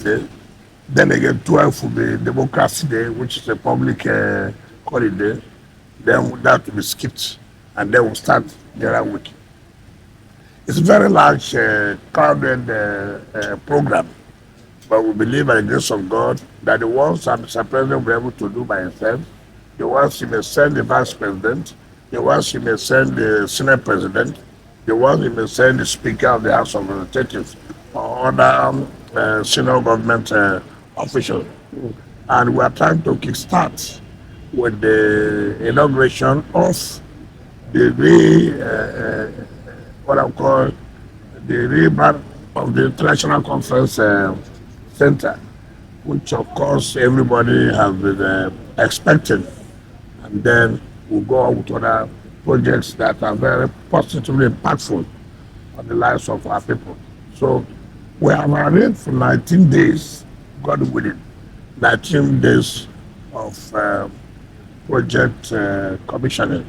Day. Then again, 12 will be Democracy Day, which is a public holiday. Then that will be skipped, and then we'll start the other week. It's a very large, crowded program, but we believe by the grace of God that the ones that Mr. President will be able to do by himself, the ones he may send the Vice President, the ones he may send the Senate President, the ones he may send the Speaker of the House of Representatives, or other senior government officials. And we are trying to kickstart with the inauguration of the what I call the rebrand of the International Conference Center, which of course everybody has been expecting. And then we'll go on with other projects that are very positively impactful on the lives of our people. So we have arranged for 19 days, God willing, 19 days of project commissioning.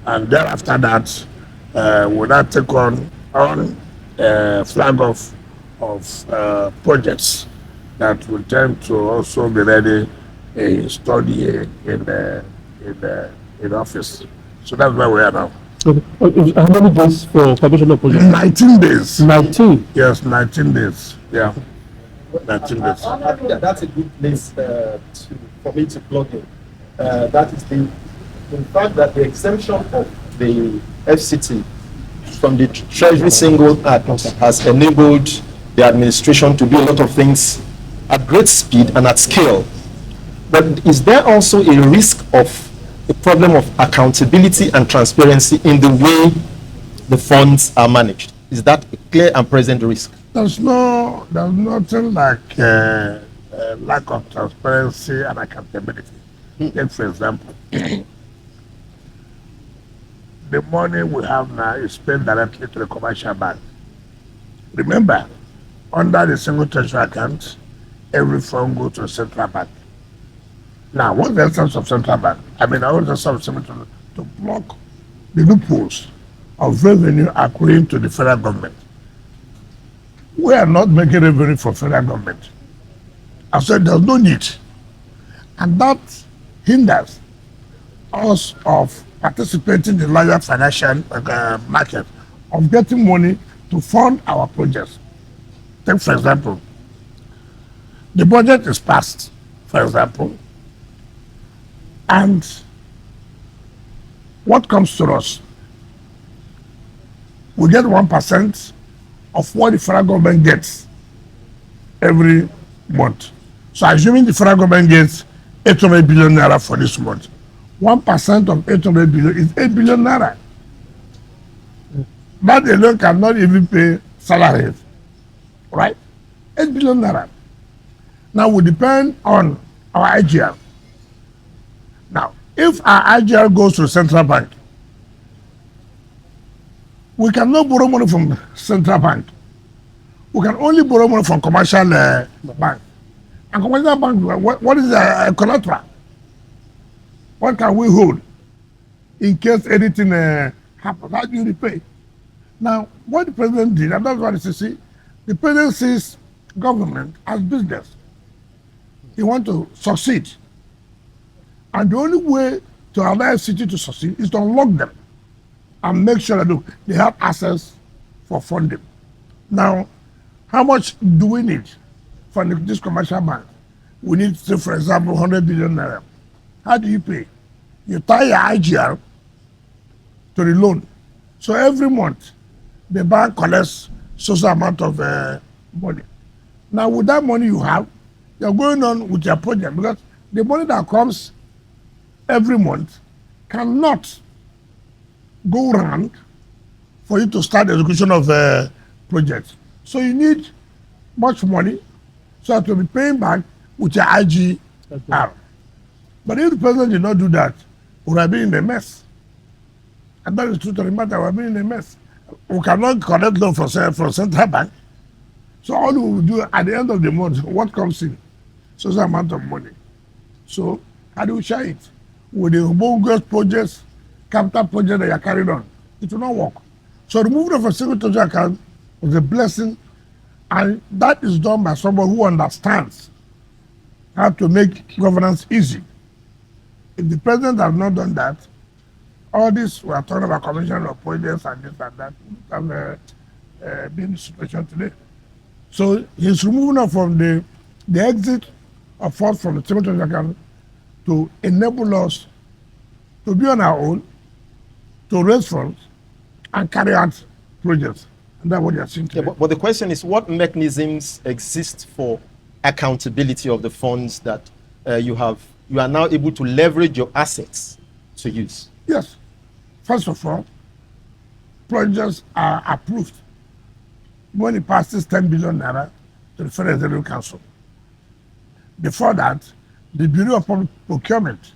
And then after that, we'll now take on flag of projects that will tend to also be ready study in office. So that's where we are now. Okay. How many days for commission of projects? 19 days. 19? Yes, 19 days. Yeah. 19 days. I think that's a good place for me to plug in. That is in fact that the exemption of the FCT from the Treasury Single Act has enabled the administration to do a lot of things at great speed and at scale. But is there also a risk of a problem of accountability and transparency in the way the funds are managed? Is that a clear and present risk? There's nothing like lack of transparency and accountability. Take for example, the money we have now is paid directly to the commercial bank. Remember, under the single treasury account, every fund goes to the central bank. Now, what's the essence of central bank? I mean, I want the subsidy to block the loopholes of revenue accruing to the federal government. We are not making revenue for federal government. I said there's no need. And that hinders us of participating in the larger financial market, of getting money to fund our projects. Take for example, the budget is passed, for example, and what comes to us? We get 1% of what the federal government gets every month. So assuming the federal government gets 800 billion naira for this month, 1% of 800 billion is 8 billion naira. That alone cannot even pay salaries, right? 8 billion naira. Now we depend on our IGR. Now, if our IGR goes to the central bank, we cannot borrow money from central bank. We can only borrow money from commercial bank. And commercial bank, what is a collateral? What can we hold in case anything happens? How do you repay? Now, what the president did, and that's what you see, the president sees government as business. He wants to succeed. And the only way to allow FCT to succeed is to unlock them and make sure that they have access for funding. Now, how much do we need for this commercial bank? We need, say, for example, 100 billion naira. How do you pay? You tie your IGR to the loan. So every month, the bank collects such amount of money. Now, with that money you have, you're going on with your project, because the money that comes every month cannot go around for you to start the execution of a project. So you need much money so that you'll be paying back with your IGR. Okay. But if the president did not do that, we would have been in a mess. And that is true to the matter, we have been in a mess. We cannot collect loan from central bank. So all we will do at the end of the month, what comes in? So the amount of money. So how do we share it? With the bogus projects, capital projects that you are carried on, it will not work. So removing of a single treasury account was a blessing And that is done by someone who understands how to make governance easy. If the president has not done that, all this we are talking about commission of projects and this and that have been the situation today. So he's removing us from the exit of funds from the cemetery account to enable us to be on our own, to raise funds and carry out projects. And that's what you're seeing today. Yeah, but the question is, what mechanisms exist for accountability of the funds that you are now able to leverage your assets to use? Yes. First of all, projects are approved when it passes 10 billion naira to the Federal Executive Council. Before that, the Bureau of Public Procurement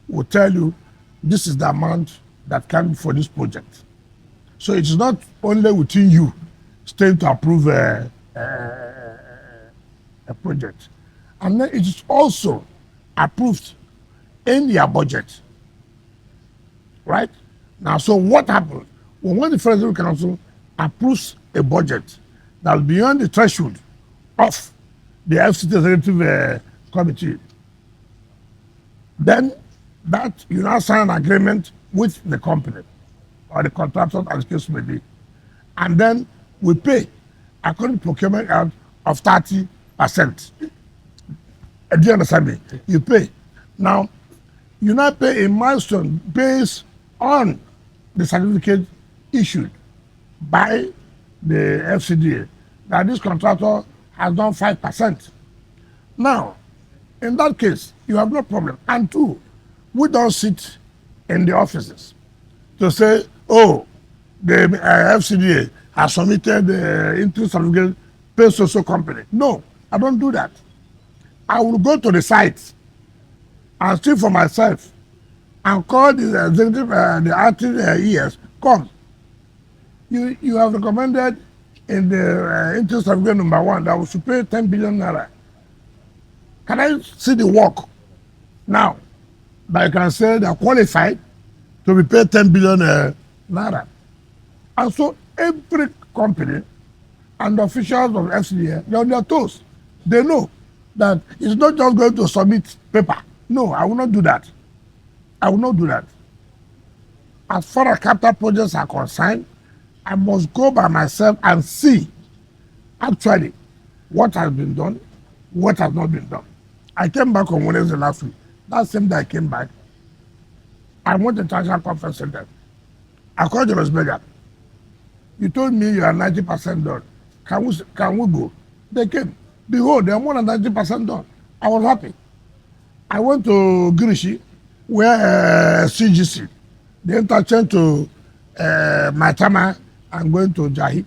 will tell you this is the amount that can be for this project. So it is not only within you staying to approve a project. And then it is also approved in your budget. Right? Now, so what happens? When the Federal Council approves a budget that is beyond the threshold of the FCT Executive Committee, then that you now sign an agreement with the company or the contractor, as the case may be, and then we pay according to procurement out of 30%. Do you understand me? You pay. Now, you now pay a milestone based on the certificate issued by the FCDA that this contractor has done 5%. Now, in that case, you have no problem. And two, we don't sit in the offices to say, oh, the FCDA has submitted the interest certificate, pay social company. No, I don't do that. I will go to the site and see for myself and call the executive, the acting ES, come. You have recommended in the interest certificate number 1 that we should pay 10 billion naira. Can I see the work now that you can say they are qualified to be paid 10 billion naira? And so every company and the officials of FCDA, they're on their toes. They know that it's not just going to submit paper. No, I will not do that. I will not do that. As far as capital projects are concerned, I must go by myself and see actually what has been done, what has not been done. I came back on Wednesday last week. That same day I came back, I went to the International Conference Center. I called Jonas Berger. You told me you are 90% done. Can we go? They came. Behold, they are more than 90% done. I was happy. I went to Girishi, where CGC, the interchange to Maitama and going to Jahi.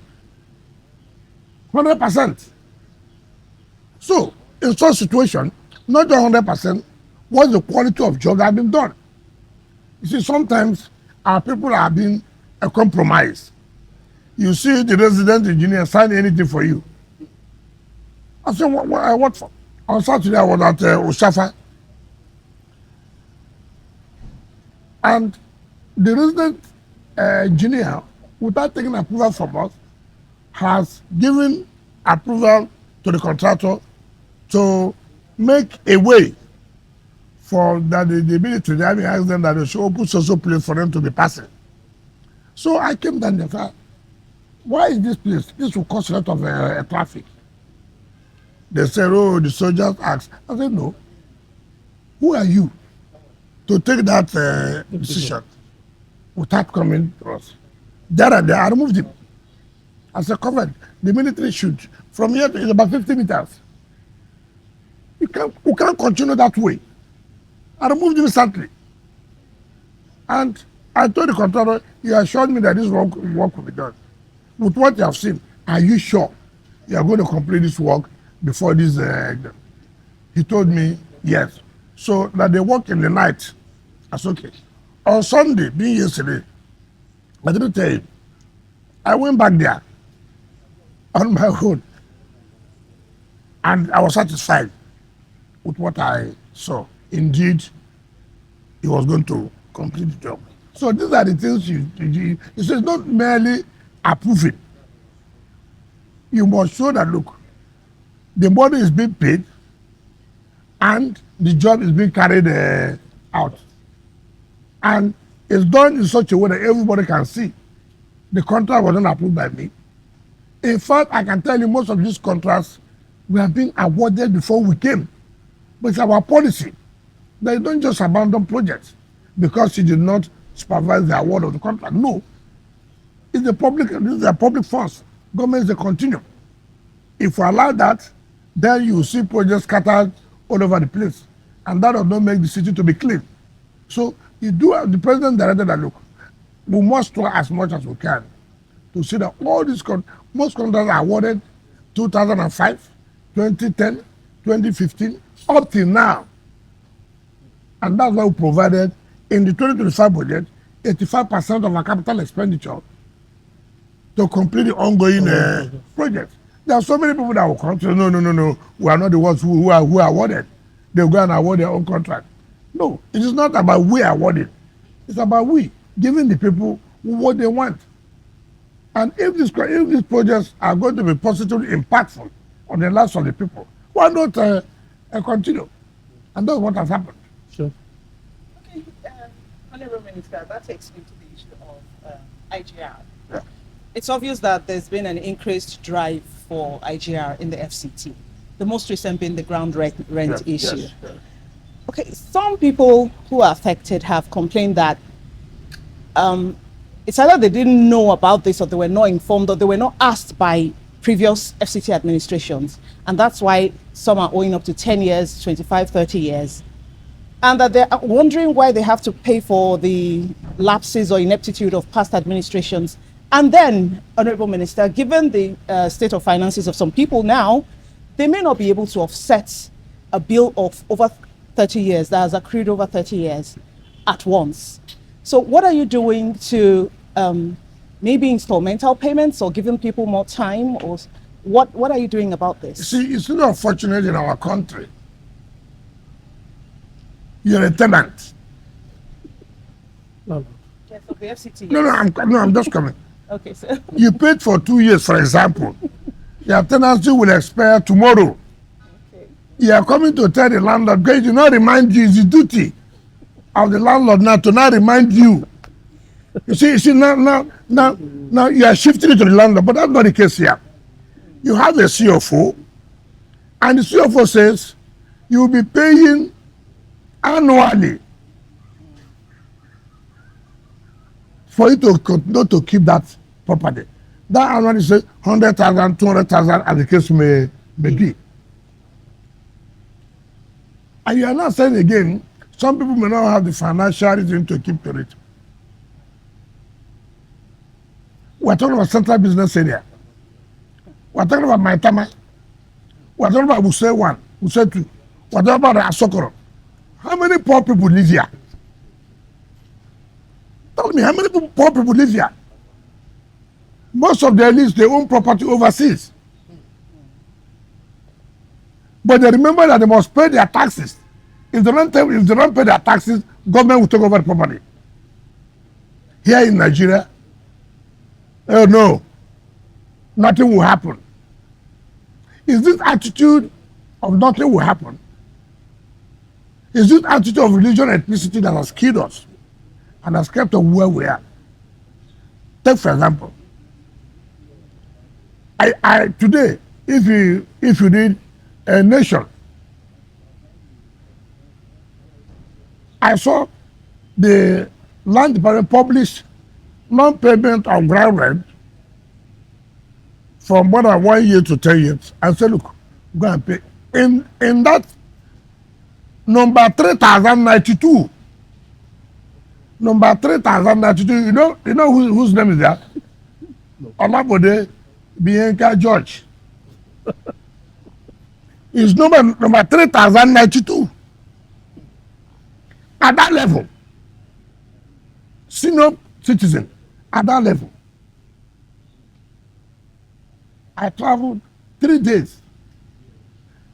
100%. So, in such situation, not just 100%, what's the quality of job that has been done? You see, sometimes our people are being a compromise. You see the resident engineer sign anything for you. I said, what for? On Saturday, I was at Oshafa. And the resident engineer, without taking approval from us, has given approval to the contractor to make a way for that the military, the army asked them that they should open social place for them to be passing. So I came down there and said, why is this place? This will cause a lot of traffic. They said, oh, the soldiers asked. I said, no. Who are you to take that decision without coming to us? There and there, I removed him. I said, covered. The military should. From here to it's about 50 meters. We can't continue that way. I removed him instantly. And I told the contractor, you assured me that this work will be done. With what you have seen, are you sure you are going to complete this work before this? He told me, yes. So that they work in the night. That's okay. On Sunday, being yesterday, I didn't tell you. I went back there on my own. And I was satisfied with what I saw. Indeed, he was going to complete the job. So these are the things you say, it's not merely approving. you must show that, look, the money is being paid and the job is being carried out. And it's done in such a way that everybody can see. The contract was not approved by me. In fact, I can tell you most of these contracts were being awarded before we came. But it's our policy that you don't just abandon projects because you did not supervise the award of the contract. No. It's the public, this is the public funds. Governments, they continue. If we allow that, then you will see projects scattered all over the place. And that does not make the city to be clean. So you do have the president directed that, look, we must try as much as we can to see that all these most contracts are awarded 2005, 2010, 2015, up till now. And that's why we provided in the 2025 budget 85% of our capital expenditure to complete the ongoing project. There are so many people that will come to say, no, we are not the ones who are awarded. They'll go and award their own contract. No, it is not about we awarding. It's about we giving the people what they want. And if these projects are going to be positively impactful on the lives of the people, why not continue? And that's what has happened. Sure. Okay, Honorable Minister, that takes me to the issue of IGR. Yeah. It's obvious that there's been an increased drive for IGR in the FCT. The most recent being the ground rent issue. Yes. Okay, some people who are affected have complained that it's either they didn't know about this or they were not informed or they were not asked by previous FCT administrations. And that's why some are owing up to 10 years, 25, 30 years. And that they're wondering why they have to pay for the lapses or ineptitude of past administrations. And then, Honorable Minister, given the state of finances of some people now, they may not be able to offset a bill of over 30 years that has accrued over 30 years at once. So what are you doing to maybe installmental payments or giving people more time, or what are you doing about this? See, it's not unfortunate in our country. You're a tenant. No. Yes, of the FCT. No, I'm just coming. Okay, sir. You paid for 2 years, for example. Your tenancy will expire tomorrow. Okay. You are coming to tell the landlord, because do not remind you, it's the duty of the landlord now to not remind you. You see, now you are shifting it to the landlord, but that's not the case here. You have a CFO, and the CFO says you will be paying annually for you to continue to keep that property. That annually says 100,000, 200,000, as the case may be. And you are not saying again, some people may not have the financial reason to keep to it. We're talking about central business area. We're talking about Maitama. We're talking about Wuse 1, Wuse 2. We're talking about Asokoro. How many poor people live here? Tell me, how many poor people live here? Most of their elites, they own property overseas. But they remember that they must pay their taxes. If they don't pay their taxes, government will take over the property. Here in Nigeria, oh no, nothing will happen. Is this attitude of nothing will happen? Is this attitude of religion and ethnicity that has killed us and has kept us where we are? Take for example, I today, if you need a nation, I saw the land department publish non-payment of ground rent from more than 1 year to 10 years. I said, look, go and pay. In that number 3092, number 3092, you know whose name is that? Olabode Bianca George. Is number 3092. At that level, senior citizen, at that level, I traveled 3 days.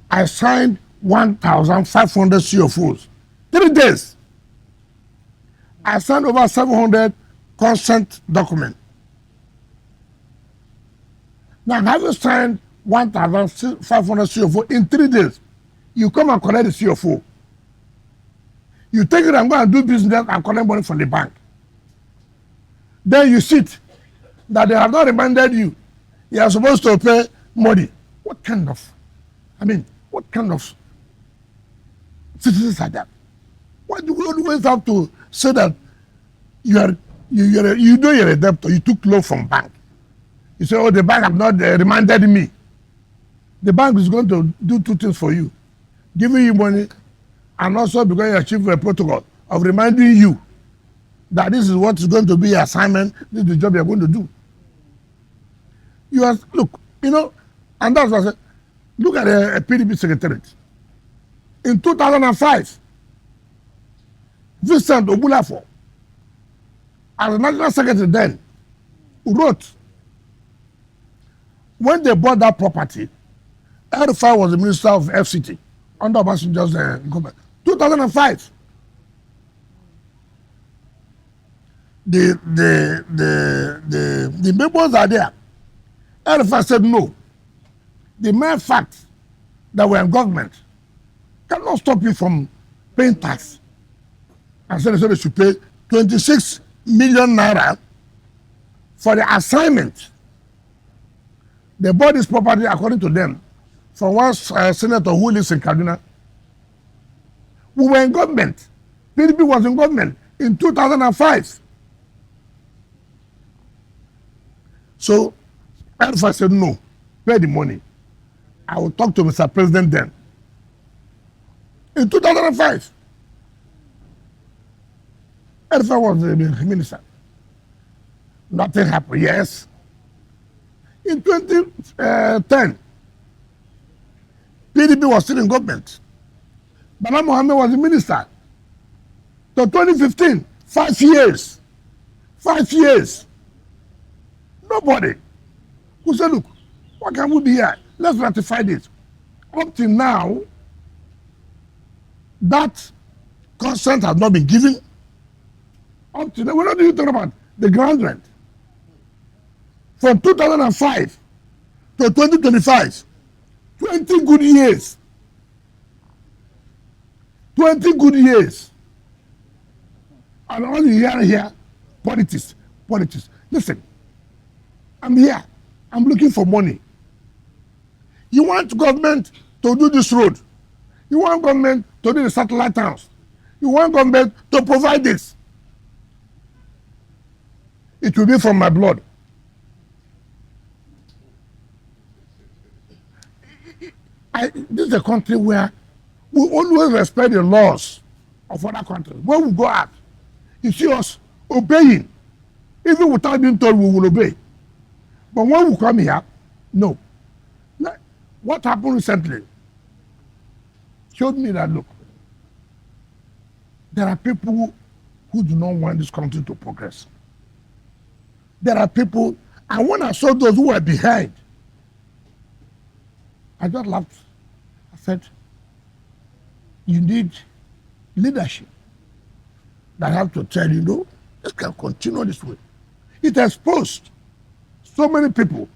I signed 1,500 CFOs. 3 days. I signed over 700 consent documents. Now, have you signed 1,500 CFO in 3 days? You come and collect the CFO. You take it and go and do business and collect money from the bank. Then you sit that they have not reminded you. You are supposed to pay money. What kind of citizens are that? Why do we always have to say that you know you're a debtor, you took loan from bank? You say, oh, the bank have not reminded me. The bank is going to do 2 things for you. Giving you money, and also because you achieve a protocol of reminding you that this is what is going to be your assignment, this is the job you're going to do. Look, and that's what I said. Look at a PDP secretariat. In 2005, Vincent Obulafo, as the national secretary then, wrote, when they bought that property, El-Rufai was the minister of FCT under Obasanjo's government. 2005. The members are there. El-Rufai said no. The mere fact that we're in government cannot stop you from paying tax. And so they should pay 26 million naira for the assignment. They bought this property, according to them, from one senator who lives in Kaduna. We were in government. PDP was in government in 2005. So, El-Rufai said, no, pay the money. I will talk to Mr. President then. In 2005, El-Rufai was the minister. Nothing happened, yes. In 2010, PDP was still in government. Bala Mohammed was the minister. So 2015, 5 years. 5 years. Nobody who said, look, what can we be here? Let's ratify this. Up till now, that consent has not been given. Up till now, we're not even talking about the ground rent. From 2005 to 2025, 20 good years. 20 good years. And all you hear here, politics. Listen, I'm here. I'm looking for money. You want government to do this road. You want government to do the satellite towns. You want government to provide this. It will be from my blood. This is a country where we always respect the laws of other countries. When we go out, you see us obeying. Even without being told, we will obey. But when we come here, no. What happened recently showed me that, look, there are people who do not want this country to progress. There are people, and when I saw those who were behind, I just laughed. I said, you need leadership that have to tell you, no, this can continue this way. It exposed so many people.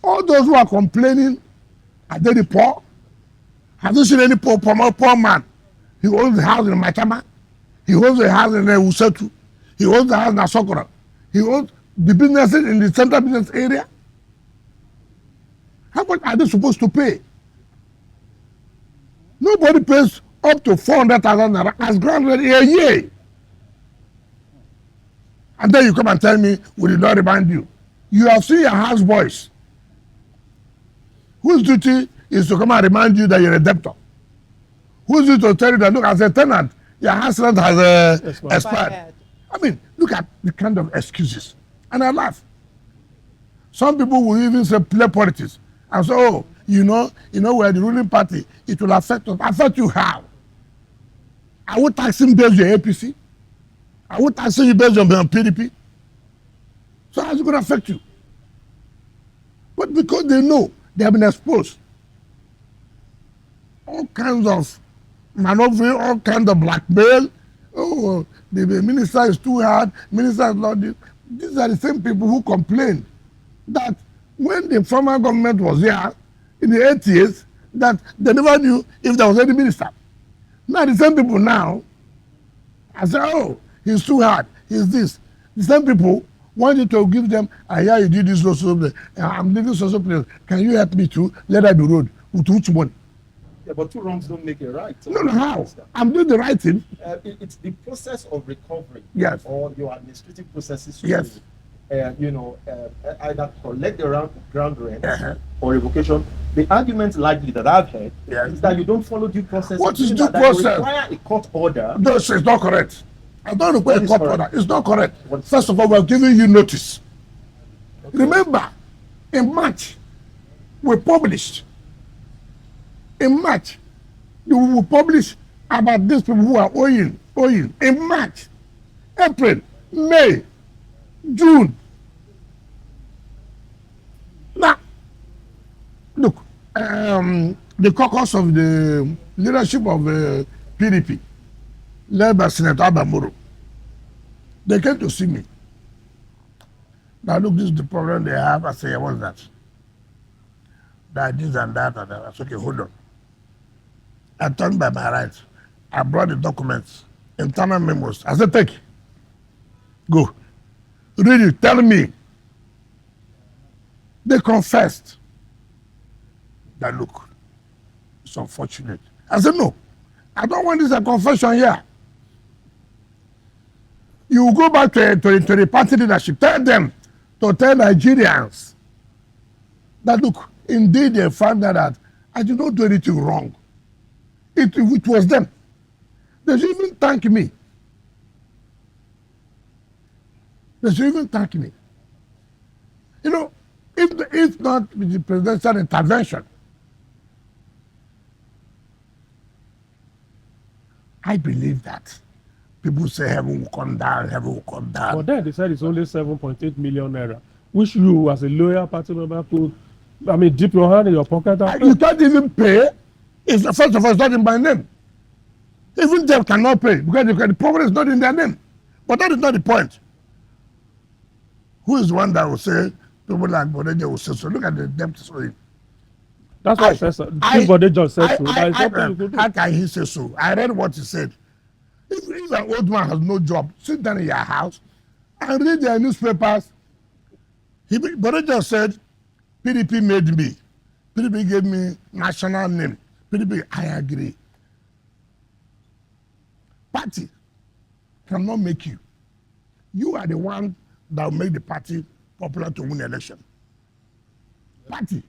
All those who are complaining, are they the poor? Have you seen any poor man? He owns the house in Maitama. He owns the house in Usetu. He owns the house in Asokora. He owns the businesses in the central business area. How much are they supposed to pay? Nobody pays up to 400,000 naira as grant rate a year. And then you come and tell me, we did not remind you. You have seen your houseboys whose duty is to come and remind you that you're a debtor. Whose duty to tell you that, look, as a tenant, your house rent has expired. I mean, look at the kind of excuses. And I laugh. Some people will even say play politics. And say, oh, we're the ruling party. It will affect us. Affect you how? Are we taxing based on APC? Are we taxing you based on PDP? So how's it going to affect you? But because they know they have been exposed, all kinds of maneuvering, all kinds of blackmail. Oh, the minister is too hard. Minister is not this. These are the same people who complain that when the former government was there in the 80s, that they never knew if there was any minister. Now the same people now, I say, oh, he's too hard, he's this. The same people want you to give them, I hear you did this also, I'm living social place. Can you help me to let that be road? With which money? Yeah, but two wrongs don't make it right. So No, how? I'm doing the right thing. It's the process of recovery. Yes. Or your administrative processes. Yes. Either collect the ground rent or revocation. The argument likely that I've heard is that you don't follow due process. What is due that process? Require a court order. No, it's not correct. I don't require a court order. It's not correct. What's First of all, we're giving you notice. Okay. Remember, in March, we published. In March, we will publish about these people who are owing. In March, April, May, June. Now, look, the caucus of the leadership of PDP, led by Senator Abamoro, they came to see me. Now, look, this is the problem they have. I say, what's that? That this and that. And that. I said, okay, hold on. I turned by my right. I brought the documents, internal memos. I said, take it. Go. Read it. Tell me. They confessed that, look, it's unfortunate. I said, no, I don't want this a confession here. You go back to the party leadership. Tell them to tell Nigerians that, look, indeed they found that I did not do anything wrong. It was them. They should even thank me. They should even thank me. You know, if not with the presidential intervention, I believe that people say heaven will come down, heaven will come down. But then they said it's only 7.8 million naira, which you as a loyal party member could, dip your hand in your pocket. You can't even pay. First of all, it's not in my name. Even them cannot pay because the problem is not in their name. But that is not the point. Who is the one that will say, people like Bodeja will say so? Look at the debt owing. That's what I said, sir. Bodeja said so. How can he say so? I read what he said. If an old man has no job, sit down in your house and read their newspapers. Bodeja said, PDP made me. PDP gave me national name. PDP, I agree. Party cannot make you. You are the one that will make the party popular to win the election. Party.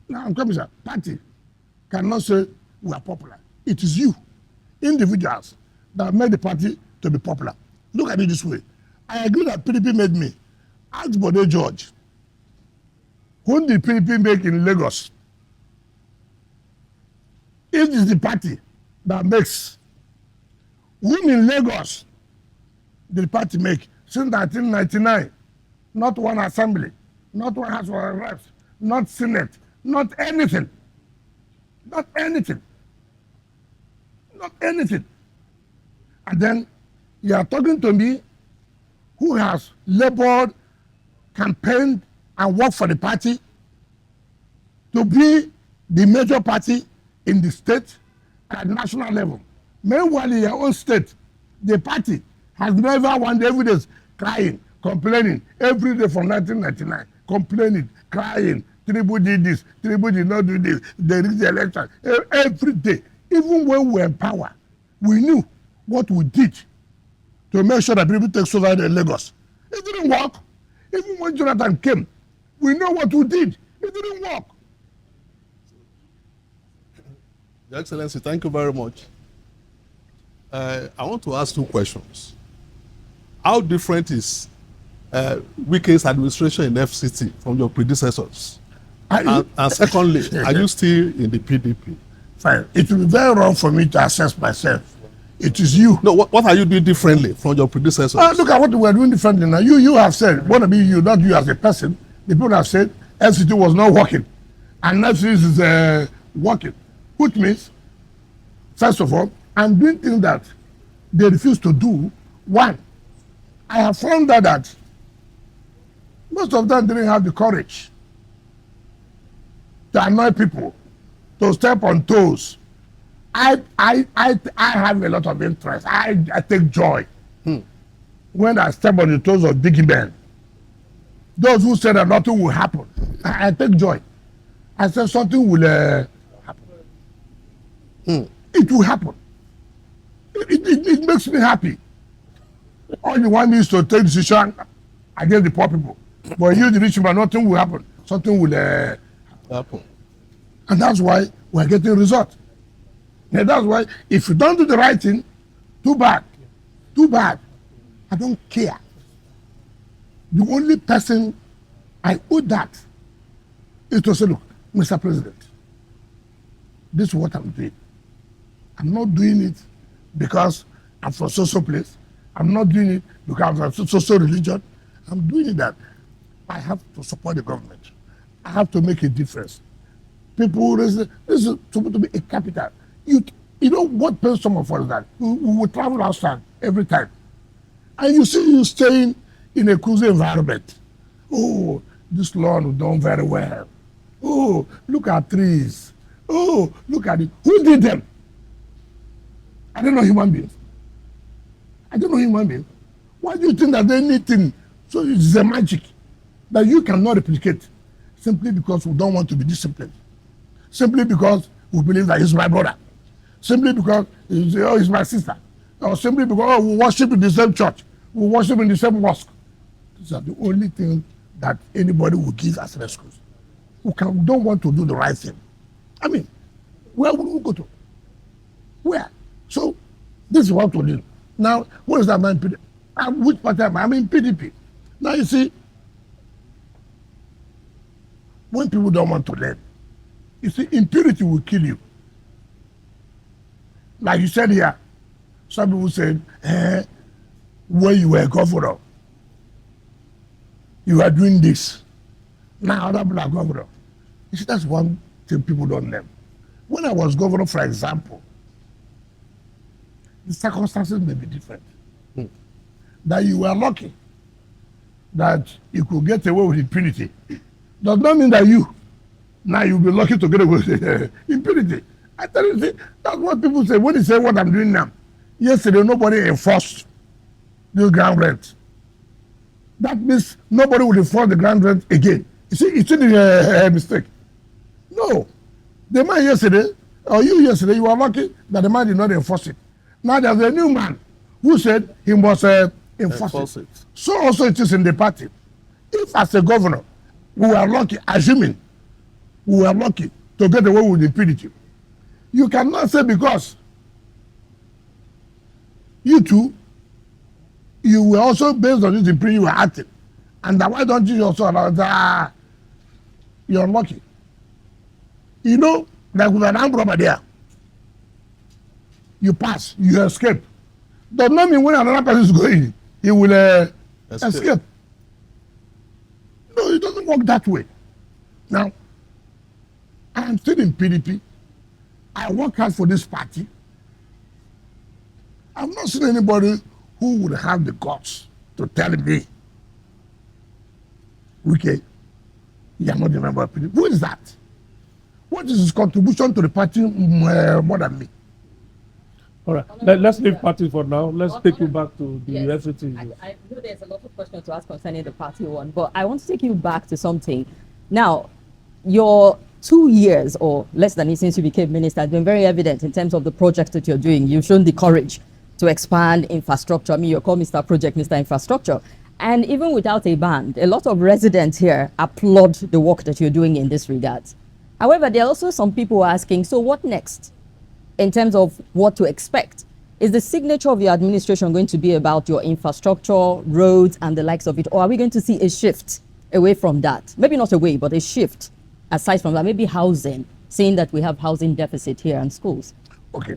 Now I'm coming, sir. Party cannot say we are popular. It is you, individuals, that made the party to be popular. Look at it this way. I agree that PDP made me. Ask Bode George. Who did PDP make in Lagos? It is the party that makes. Whom in Lagos did the party make since 1999? Not one assembly, not one House of Reps, not Senate, not anything. Not anything. Not anything. And then you are talking to me who has labored, campaigned, and worked for the party to be the major party in the state at national level. Meanwhile, in your own state, the party has never won the evidence, crying, complaining every day from 1999, complaining, crying. Tinubu did this, Tinubu did not do this, they reached the election. Every day, even when we were in power, we knew what we did to make sure that people take over in Lagos. It didn't work. Even when Jonathan came, we know what we did. It didn't work. Your Excellency, thank you very much. I want to ask two questions. How different is Wike's administration in FCT from your predecessors? And secondly, are you still in the PDP? Fine. It will be very wrong for me to assess myself. It is you. No, what are you doing differently from your predecessors? Look at what we are doing differently now. You have said, what be you, not you as a person. The people have said FCT was not working. And FCT is working. Which means, first of all, I'm doing things that they refuse to do. One, I have found out that most of them didn't have the courage to annoy people, to step on toes. I have a lot of interest. I take joy when I step on the toes of big men. Those who say that nothing will happen, I take joy. I say something will happen. It will happen. It makes me happy. All you want me is to take decision against the poor people. But you, the rich man, nothing will happen. Something will happen. And that's why we're getting results. And that's why if you don't do the right thing, too bad. Too bad. I don't care. The only person I owe that is to say, look, Mr. President, this is what I'm doing. I'm not doing it because I'm from social place. I'm not doing it because I'm from social religion. I'm doing it that I have to support the government. I have to make a difference. People, this is supposed to be a capital. You know what pains some of us that we will travel outside every time. And you see you staying in a cozy environment. Oh, this lawn was done very well. Oh, look at trees. Oh, look at it. Who did them? I don't know human beings. I don't know human beings. Why do you think that anything so it's a magic that you cannot replicate simply because we don't want to be disciplined? Simply because we believe that he's my brother. Simply because he's my sister. Or simply because we worship in the same church. We worship in the same mosque. These are the only things that anybody will give as an excuse. We don't want to do the right thing. I mean, where would we go to? Where? So, this is what we do. Now, what is that man? Which party am I? I'm in PDP. Now, you see, when people don't want to learn, you see, impurity will kill you. Like you said here, some people said, when you were governor, you were doing this. Now other people are governor. You see, that's one thing people don't learn. When I was governor, for example, the circumstances may be different. That you were lucky that you could get away with impunity. Does not mean that now you'll be lucky to get away with impunity. I tell you, see, that's what people say when they say what I'm doing now. Yesterday, nobody enforced the ground rent. That means nobody will enforce the ground rent again. You see, it's a mistake. No. The man yesterday, or you yesterday, you were lucky that the man did not enforce it. Now there's a new man who said he must enforce it. So also it is in the party. If as a governor, we were lucky, assuming we were lucky to get away with impunity, you cannot say because you too, you were also based on this impunity you were acting. And why don't you also allow that? You're lucky. You know, like with an armed robber there, you pass, you escape. Does not mean when another person is going, he will escape. No, it doesn't work that way. Now, I am still in PDP. I work hard for this party. I've not seen anybody who would have the guts to tell me, Wike, you are not a member of PDP. Who is that? What is his contribution to the party more than me? All right, let's leave party for now. Let's take you back to the FCT. I know there's a lot of questions to ask concerning the party one, but I want to take you back to something. Now, your 2 years or less than it since you became minister has been very evident in terms of the projects that you're doing. You've shown the courage to expand infrastructure. I mean, you're called Mr. Project, Mr. Infrastructure. And even without a band, a lot of residents here applaud the work that you're doing in this regard. However, there are also some people asking, so what next in terms of what to expect? Is the signature of your administration going to be about your infrastructure, roads, and the likes of it? Or are we going to see a shift away from that? Maybe not away, but a shift aside from that, maybe housing, seeing that we have housing deficit here and schools. Okay.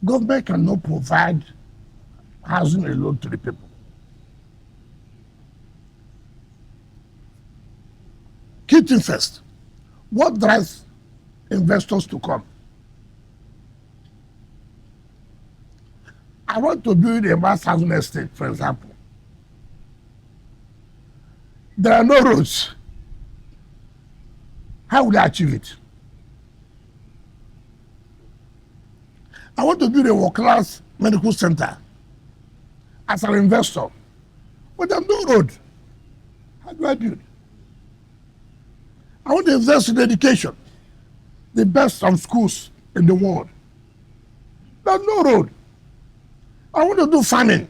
Government cannot provide housing alone to the people. Key thing first. What drives investors to come? I want to build a mass housing estate, for example. There are no roads. How will they achieve it? I want to build a world-class medical center as an investor, but there's no road. How do I build? I want to invest in education, the best of schools in the world. There's no road. I want to do farming.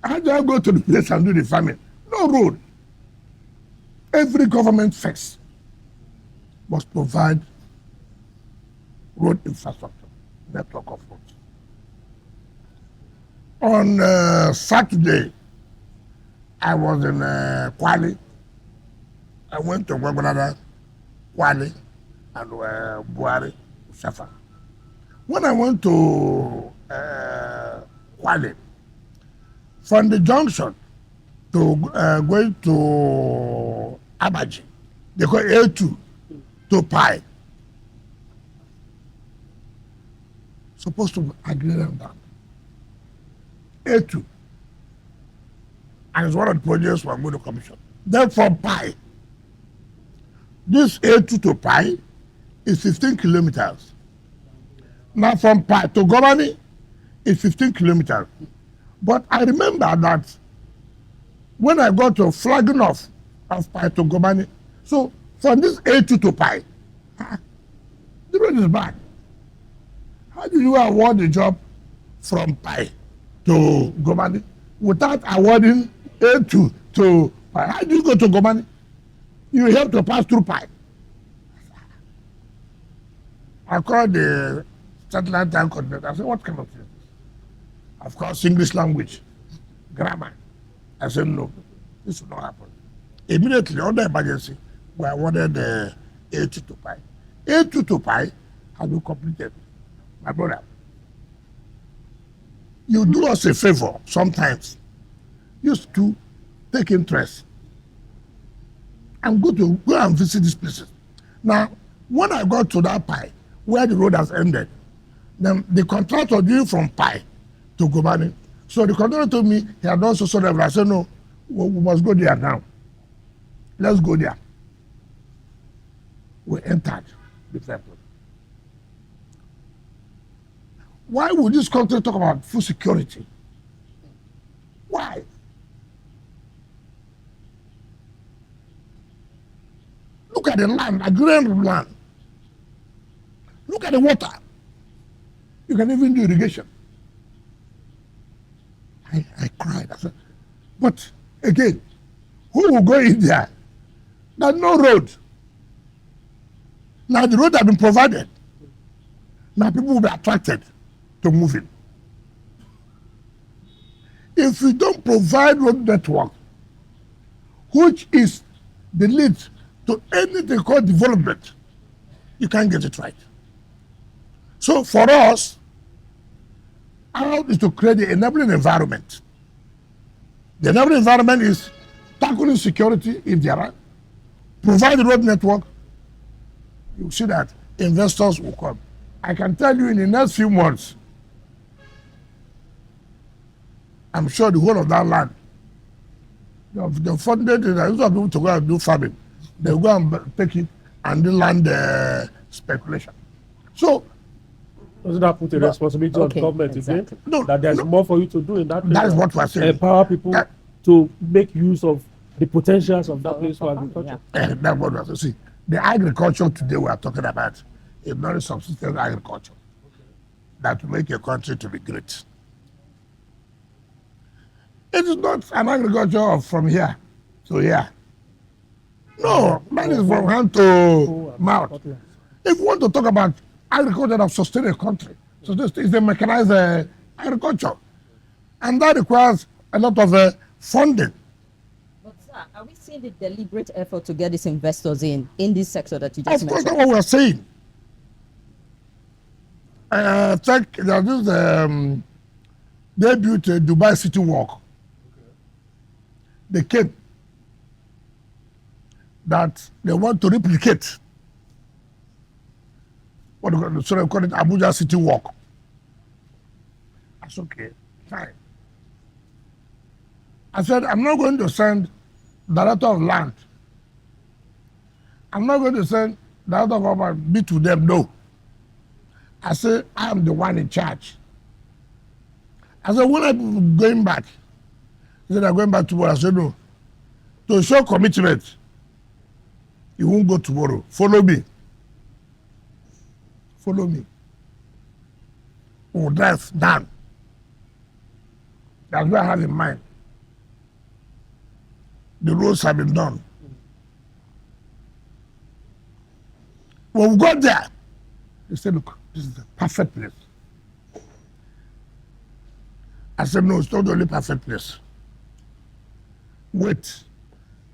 How do I go to the place and do the farming? No road. Every government first must provide road infrastructure, network of roads. On Saturday, I was in Kwale. I went to Ighodalo, Kwale, and Buhari, Shafa. When I went to Kwale, from the junction to going to Abuja, they call A2 to Pi. Supposed to agree on that. A2. And it's one of the projects we're going to commission. Then from Pi, this A2 to Pi is 15 kilometers. Now from Pi to Gomani is 15 kilometers. But I remember that when I got to flagging off of Pi to Gomani, so from this A2 to Pi, the road is bad. How do you award the job from Pi to Gomani without awarding A2 to Pi? How do you go to Gomani? You have to pass through Pi. I called the satellite time coordinator. I said, what kind of thing? Of course, English language, grammar. I said, no, this will not happen. Immediately, under emergency, we awarded the A2 to Pi. A2 to Pi has been completed. My brother, you do us a favor sometimes. Used to take interest and go and visit these places. Now, when I got to that Pi, where the road has ended, then the contractor doing from Pi to Gomani. So the contractor told me he had done so level. I said, no, we must go there now. Let's go there. We entered the temple. Why would this country talk about food security? Why? Look at the land, agrarian land. Look at the water. You can even do irrigation. I cried. I said, but again, who will go in there? There's no road. Now the road has been provided. Now people will be attracted to move in. If we don't provide road network, which is the lead to anything called development, you can't get it right. So for us, how is to create the enabling environment. The enabling environment is tackling security if there are, provide the road network. You see that investors will come. I can tell you in the next few months, I'm sure the whole of that land, the funded, there's of people to go and do farming. They'll go and take it and do land speculation. So, doesn't that put a responsibility on government again? No, that there's more for you to do in that place. That is what we're saying. Empower people to make use of the potentials of that place for agriculture. Yeah. That's what we're saying. See, the agriculture today we are talking about is not a subsistence agriculture that will make a country to be great. It is not an agriculture of from here to here. No, that is from hand to mouth. If you want to talk about agriculture that sustain a country, so this is a mechanized agriculture. And that requires a lot of funding. But sir, are we seeing the deliberate effort to get these investors in this sector that you just mentioned? Of course, that's what we're saying. I think there's this they built a Dubai City Walk. They came that they want to replicate what so they call it Abuja City Walk. That's okay, fine. I said, I'm not going to send director of land I'm not going to send the other government be to them. No. I say I am the one in charge. I said, when I'm going back, he said, I'm going back tomorrow. I said, no. To show commitment, you won't go tomorrow. Follow me. Follow me. We'll drive down. That's what I have in mind. The roads have been done. When we got there, they said, look, this is the perfect place. I said, no, it's not the only perfect place. Wait,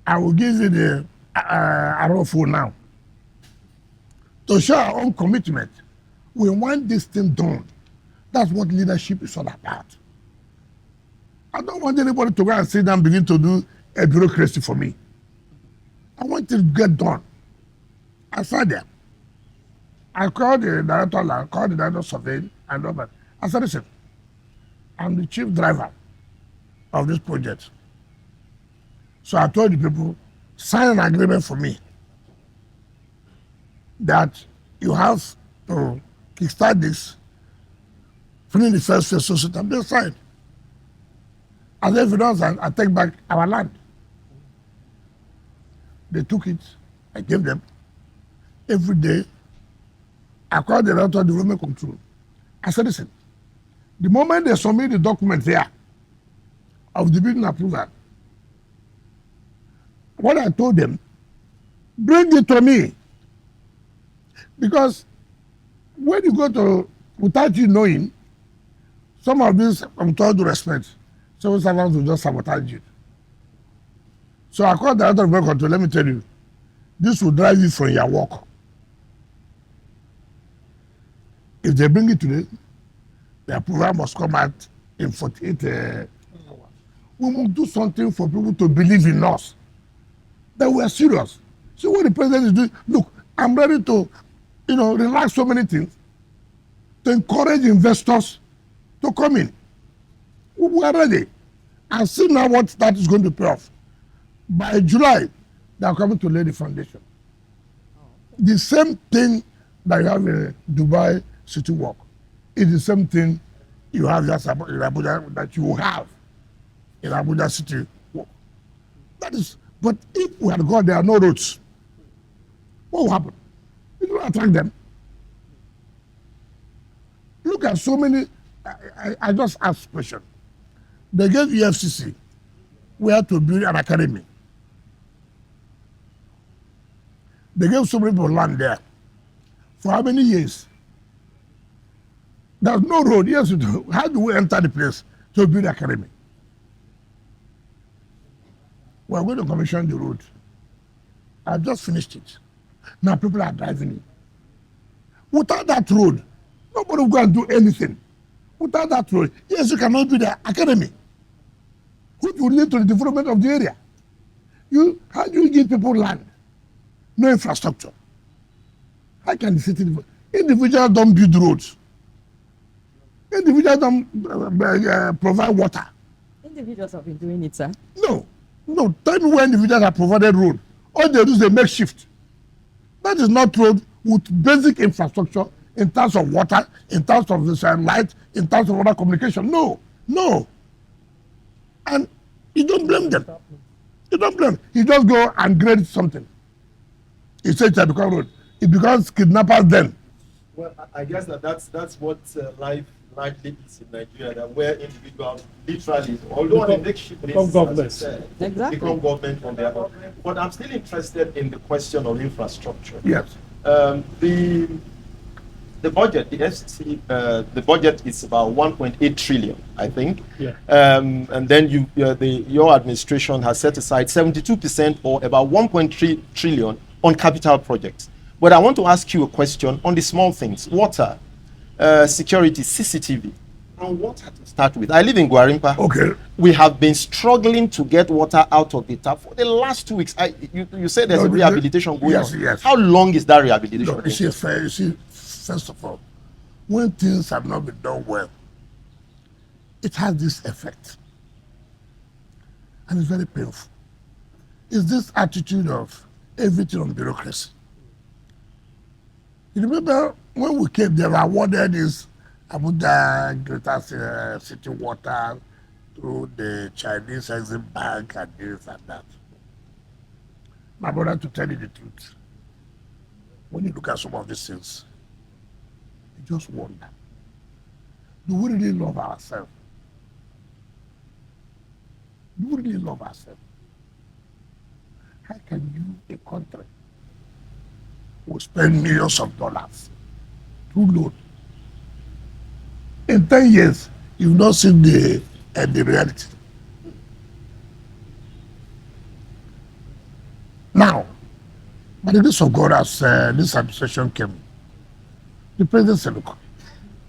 I will give you the arrow phone now. To show our own commitment, we want this thing done. That's what leadership is all about. I don't want anybody to go and sit down and begin to do a bureaucracy for me. I want it to get done. I sat there. I called the director, I called the director of surveying, and all that. I said, listen, I'm the chief driver of this project. So I told the people, sign an agreement for me that you have to kickstart this, finish the first phase, so they signed. And then if you don't, I take back our land. They took it, I gave them. Every day, I called the director of development control. I said, listen, the moment they submit the document here of the building approval, what I told them, bring it to me. Because when you go to, without you knowing, some of these, I'm told to respect, civil servants will just sabotage you. So I called the director of development control, let me tell you, this will drive you from your work. If they bring it today, the approval must come out in 48 hours. We must do something for people to believe in us, that we are serious. See what the president is doing. Look, I'm ready to, relax so many things to encourage investors to come in. We are ready. And see now what that is going to pay off. By July, they are coming to lay the foundation. The same thing that you have in Dubai City Walk is the same thing you have in Abuja that you have in Abuja City Walk. That is, but if we had gone, there are no roads. What will happen? It will attract them. Look at so many. I just asked a question. They gave EFCC where to build an academy. They gave so many people land there. For how many years? There's no road. Yes, how do we enter the place to build an academy? We're going to commission the road. I've just finished it. Now people are driving it. Without that road, nobody will go and do anything. Without that road, yes, you cannot build an academy, which will lead to the development of the area. How do you give people land? No infrastructure. How can the city develop? Individuals don't build roads. Individuals don't provide water. Individuals have been doing it, sir. No. Tell me where individuals have provided road. All they do is they make shift. That is not road with basic infrastructure in terms of water, in terms of light, in terms of water communication. No. And you don't blame them. You don't blame them. You just go and grade something. You say it becomes road. It becomes kidnappers then. Well, I guess that's what life largely is in Nigeria, that where individuals literally, although on a makeshift basis, become government on their own. But I'm still interested in the question of infrastructure. Yes. The budget, the FCT, the budget is about 1.8 trillion, I think. Yeah. And then your administration has set aside 72% or about 1.3 trillion on capital projects. But I want to ask you a question on the small things: water, security, CCTV, and water to start with. I live in Gwarimpa. Okay. We have been struggling to get water out of the tap for the last 2 weeks. You said there's a rehabilitation going on. Yes. How long is that rehabilitation? No, you see, first of all, when things have not been done well, it has this effect. And it's very painful. It's this attitude of everything on bureaucracy. You remember when we came, they were awarded this Abuja Greater City Water through the Chinese Exim Bank and this and that. My brother, to tell you the truth, when you look at some of these things, you just wonder, do we really love ourselves? Do we really love ourselves? How can you, a country, who spend millions of dollars through loan, in 10 years, you've not seen the reality? Now, by the grace of God, as this administration came, the president said, look,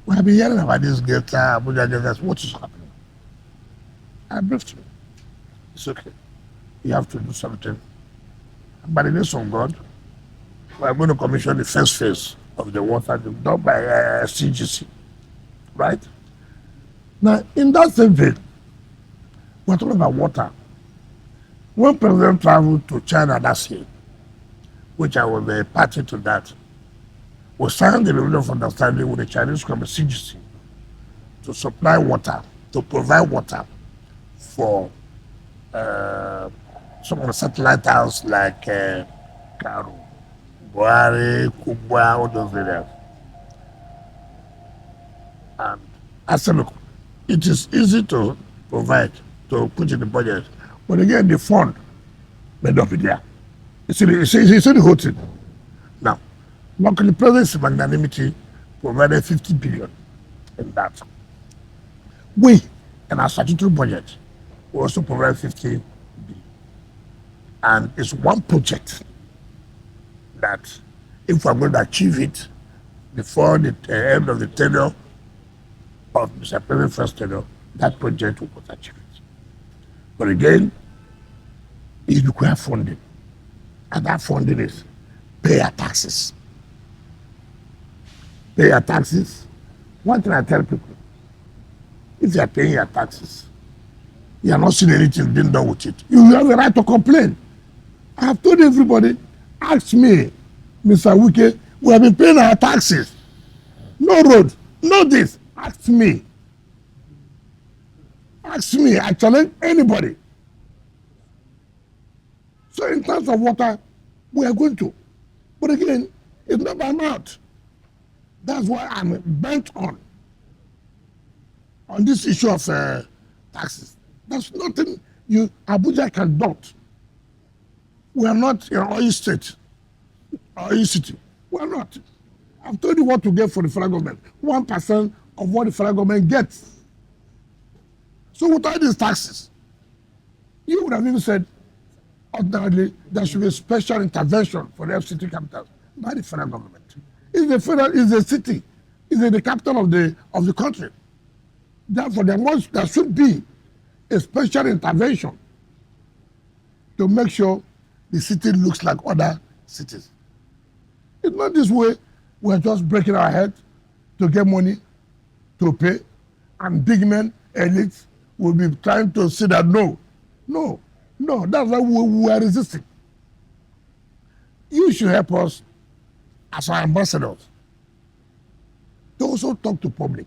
we have been hearing about this Abuja, what is happening? I briefed him. It's okay. You have to do something. And by the grace of God, we are going to commission the first phase of the water done by CGC. Right? Now, in that same vein, we're talking about water. When President traveled to China last year, which I was a party to that, we signed the memorandum of understanding with the Chinese government, CGC, to supply water, to provide water for some of the satellite towns like Karu, Buhari, Kubwa, all those areas. And I said, look, it is easy to provide, to put in the budget. But again, the fund may not be there. You see the whole thing. Now, luckily, President's magnanimity provided 50 billion in that. We, in our statutory budget, we also provide 50 billion. And it's one project that, if we're going to achieve it before the end of the tenure of Mr. President's first tenure, that project will achieve it. But again, it requires funding. And that funding is pay your taxes. Pay your taxes. One thing I tell people, if you are paying your taxes, you are not seeing anything being done with it, you have the right to complain. I have told everybody, ask me, Mr. Wike, we have been paying our taxes. No road, no this. Ask me. Ask me. I challenge anybody. So in terms of water, we are going to. But again, it's not by mouth. That's why I'm bent on this issue of taxes. There's nothing Abuja cannot. We are not an oil state, oil city. We are not. I've told you what to get for the federal government. 1% of what the federal government gets. So without these taxes, you would have even said, ordinarily, there should be a special intervention for the FCT capital by the federal government. It's the city, it's the capital of the country. Therefore, there should be a special intervention to make sure the city looks like other cities. It's not this way. We're just breaking our head to get money to pay, and big men, elites, will be trying to say that no. That's why we are resisting. You should help us as our ambassadors to also talk to public.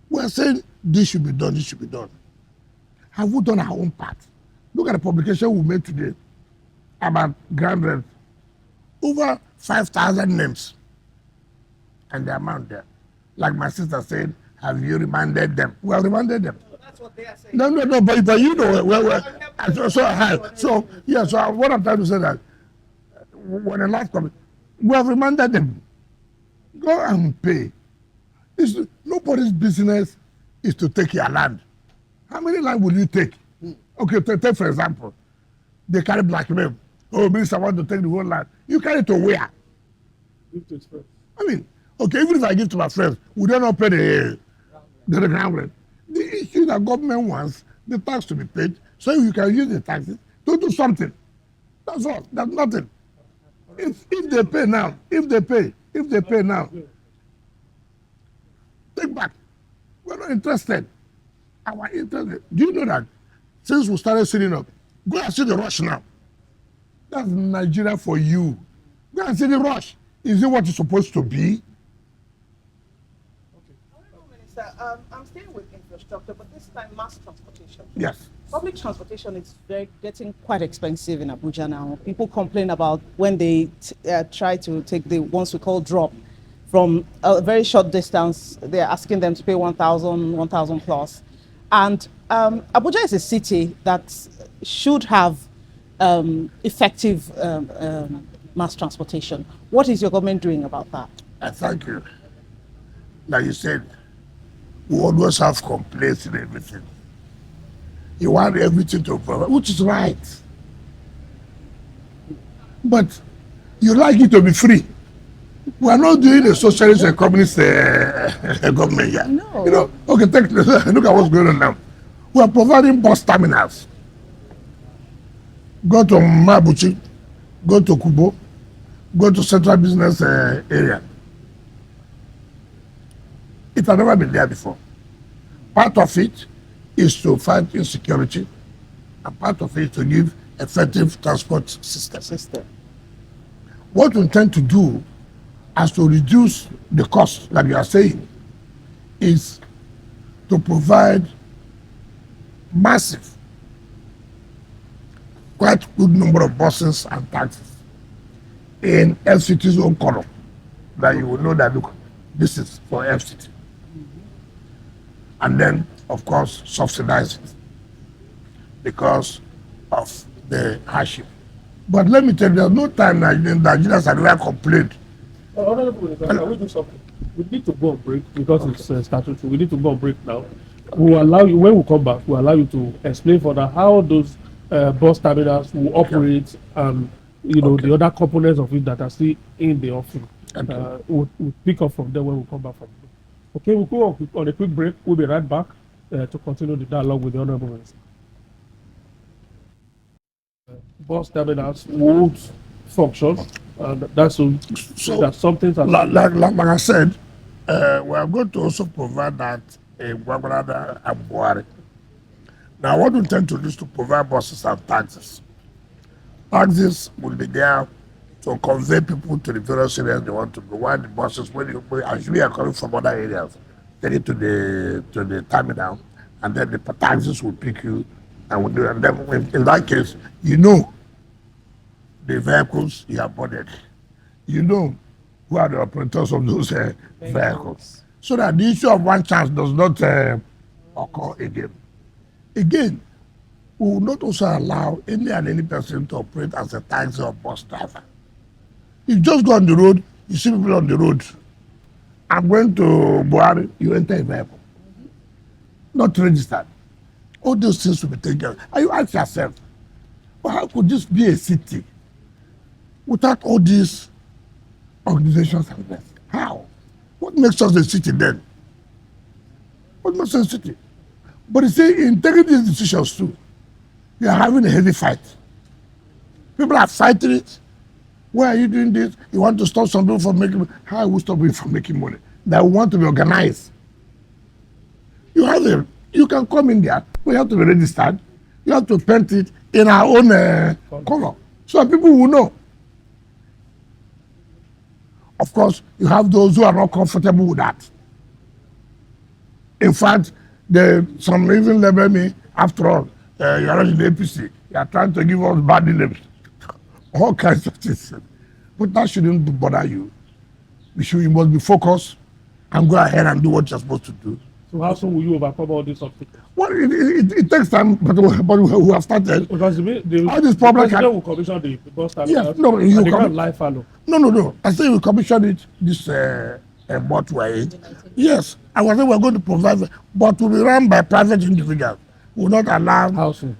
We are saying this should be done, this should be done. Have we done our own part? Look at the publication we made today about grand rent. Over 5,000 names and the amount there. Like my sister said, have you reminded them? We have reminded them. That's what they are saying. No, but you know, so what I'm trying to say that when the last comes, we have reminded them, go and pay. Nobody's business is to take your land. How many land will you take? Okay, take for example, they carry blackmail. Oh, minister, I want to take the whole land. You carry it to where? Give to his friends. I mean, okay, even if I give to my friends, would they not pay the ground rent? The issue that government wants the tax to be paid, so you can use the taxes to do something. That's all. That's nothing. If they pay now, take back. We're not interested. Our interest. Do you know that since we started sitting up, go and see the rush now. That's Nigeria for you. Go and see the rush. Is it what it's supposed to be? Honourable Minister, I'm staying with infrastructure, but this time mass transportation. Yes. Public transportation is getting quite expensive in Abuja now. People complain about when they try to take the ones we call drop from a very short distance. They're asking them to pay 1,000 plus. And Abuja is a city that should have effective mass transportation. What is your government doing about that? Thank you. Like you said, we always have complaints in everything. You want everything to provide, which is right. But you like it to be free. We are not doing a socialist and communist government yet. No. You know, okay, look at what's going on now. We are providing bus terminals. Go to Mabuchi, go to Kubo, go to Central Business area. It had never been there before. Part of it is to fight insecurity, and part of it is to give effective transport system. What we intend to do as to reduce the cost, like you are saying, is to provide massive, quite good number of buses and taxis in FCT's own column, that you will know that, look, this is for FCT. And then, of course, subsidize it because of the hardship. But let me tell you, there's no time Nigerians have ever complained. Honorable, can we do something? We need to go on break because it's statutory. We need to go on break now. We'll allow you, when we come back, we'll allow you to explain further how those bus terminals will operate and, you know, the other components of it that are still in the offering. We'll pick up from there when we come back from break. Okay, we'll go on a quick break. We'll be right back to continue the dialogue with the Honorable Minister. Bus terminals would function, and that's that some things are like I said, we are going to also provide that in Gwagwalada and Buhari. Now, what we intend to do is to provide buses and taxis. Taxis will be there to convey people to the various areas they want to go. While the buses, when you actually are coming from other areas, take it to the terminal, and then the taxis will pick you, and will do. And then in that case, you know the vehicles you have boarded. You know who are the operators of those vehicles, so that the issue of one chance does not occur again. Again, we will not also allow any person to operate as a taxi or bus driver. You just go on the road, you see people on the road. I'm going to Buhari, you enter a vehicle. Not registered. All those things will be taken care of. And you ask yourself, well, how could this be a city without all these organizations and this? How? What makes us a city then? What makes us a city? But you see, in taking these decisions too, you are having a heavy fight. People are fighting it. Why are you doing this? You want to stop some people from making money. How will stop people from making money? That want to be organized. You can come in there, we have to be registered. You have to paint it in our own color, so people will know. Of course, you have those who are not comfortable with that. In fact, some even label me, after all, you are not in the APC. You are trying to give us bad names. All kinds of things. But that shouldn't bother you. You must be focused and go ahead and do what you're supposed to do. So how soon will you overcome all these obstacles? Well, it takes time, but we have started. Because all this problem the will commission the bus terminals. Yes, no, you can't live follow. No. I say we commission it this month we're in. Yes, I was saying we're going to provide, but will be run by private individuals. We will not allow. How soon?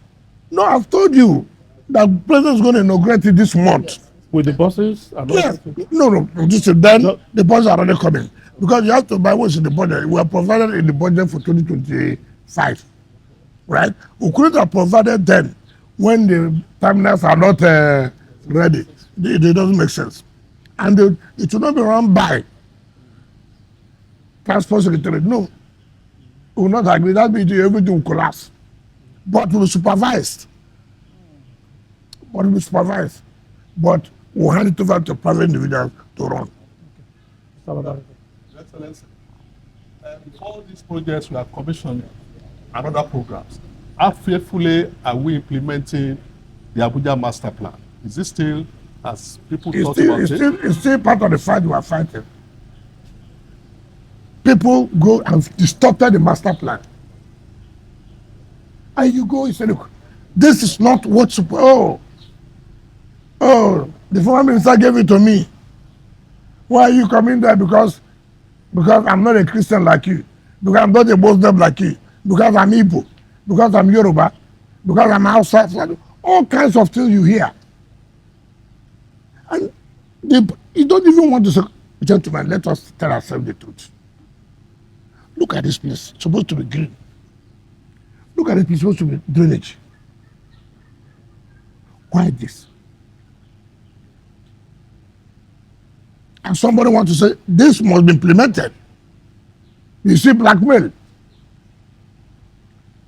No, I've told you that the president is going to inaugurate it this month. Yes. With the buses? And yes. No. Then the buses are already coming. Because you have to buy what's in the budget. We are provided in the budget for 2025. Right? We couldn't have provided then when the terminals are not ready. It doesn't make sense. And it will not be run by Transport Secretary. No. We will not agree. That means everything will collapse. But we will be supervised. but we'll hand it over to private individuals to run. Your Excellency, before these projects we have commissioned and other programs, how faithfully are we implementing the Abuja master plan? Is it still as people talk about it? It's still part of the fight we are fighting. People go and distorted the master plan. And you go, you say, look, this is not what's supposed. Oh, the former minister gave it to me. Why are you coming there? Because I'm not a Christian like you. Because I'm not a Muslim like you. Because I'm Igbo. Because I'm Yoruba. Because I'm outside. All kinds of things you hear. And you don't even want to say, gentlemen, let us tell ourselves the truth. Look at this place. It's supposed to be green. Look at it. It's supposed to be drainage. Why this? And somebody wants to say, this must be implemented. You see blackmail.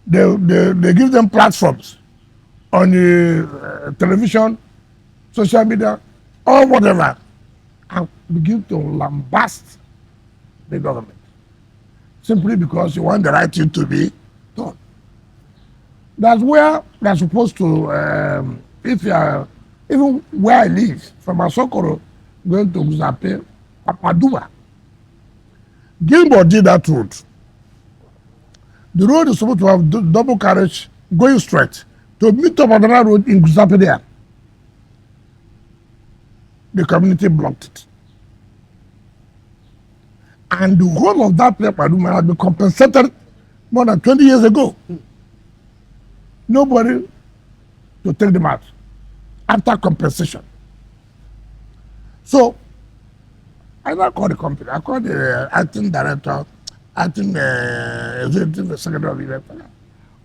They give them platforms on the television, social media, or whatever, and begin to lambast the government. Simply because you want the right thing to be done. That's where they're supposed to, if you are, even where I live, from Asokoro, going to Guzape, Papaduba. Gilbert did that road. The road is supposed to have double carriage going straight to meet up on another road in Guzape there. The community blocked it. And the whole of that place had been compensated more than 20 years ago. Nobody to take them out after compensation. So I now call the company. I called the acting director, acting executive secretary of the EFCC.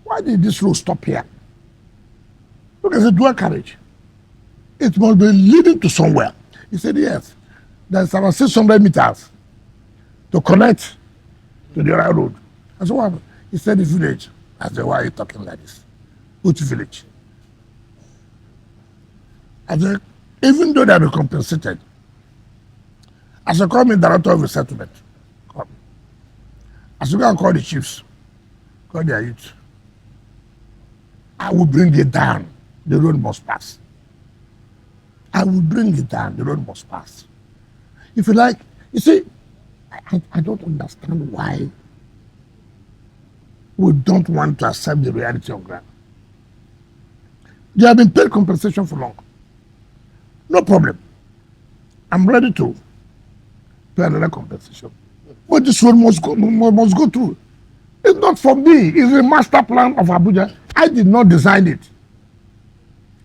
Why did this road stop here? Look, it's a dual carriage. It must be leading to somewhere. He said, yes. There's about 600 meters to connect to the other road. I said, what happened? He said, the village. I said, why are you talking like this? Which village? I said, even though they have been compensated, I said, call me director of the settlement. Call me. I said, go and call the chiefs. Call their youth. I will bring it down. The road must pass. I will bring it down. The road must pass. If you like, you see, I don't understand why we don't want to accept the reality of ground. They have been paid compensation for long. No problem. I'm ready to pay another compensation. But this road must go through. It's not for me. It's a master plan of Abuja. I did not design it.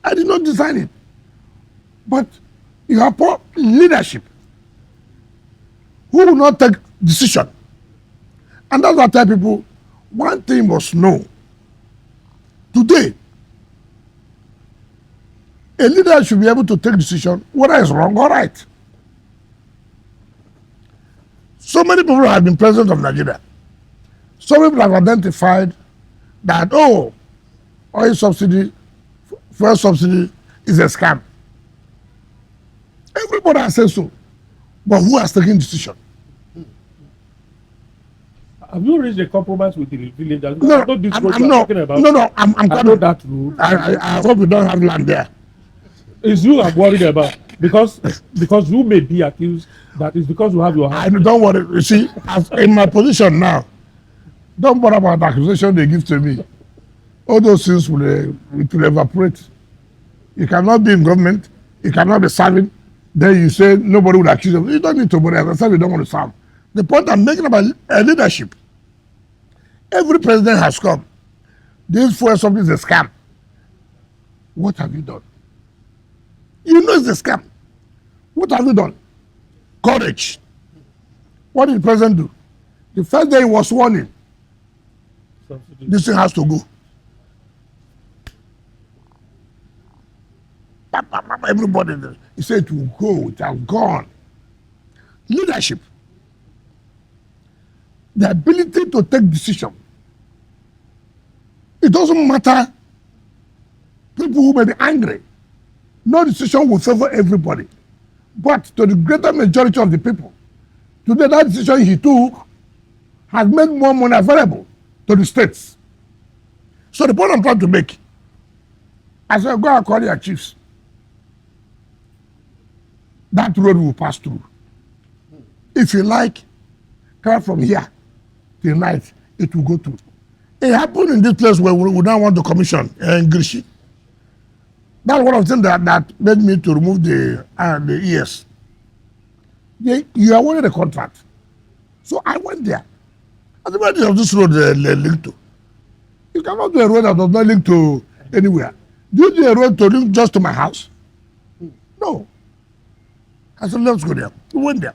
I did not design it. But you have poor leadership who will not take decision. And that's why I tell people, one thing must know. Today, a leader should be able to take decision whether it's wrong or right. So many people have been president of Nigeria. Some people have identified that, oh, oil subsidy, fuel subsidy is a scam. Everybody has said so. But who has taken decision? Have you reached a compromise with the villagers? No, I'm I know that rule. I hope you don't have land there. It's you I'm worried about. Because you may be accused that it's because you have your hand. Don't worry. You see, in my position now, don't bother about the accusation they give to me. All those things will evaporate. You cannot be in government. You cannot be serving. Then you say nobody would accuse you. You don't need to worry. As I said, you don't want to serve. The point I'm making about leadership. Every president has come. This fuel subsidy is a scam. What have you done? You know it's a scam. What have you done? Courage. What did the president do? The first day he was warning, this thing has to go. Everybody, he said it will go, it has gone. Leadership. The ability to take decision. It doesn't matter people who may be angry. no decision will favor everybody. But to the greater majority of the people, today that decision he took has made more money available to the states. So the point I'm trying to make, I said, go and call your chiefs. That road will pass through. If you like, come from here till night, it will go through. It happened in this place where we now want to commission in Grishi. That's one of the things that made me to remove the ES. You awarded the contract. So I went there. And the way of this road linked to. You cannot do a road that does not link to anywhere. Do you do a road to link just to my house? No. I said, let's go there. We went there.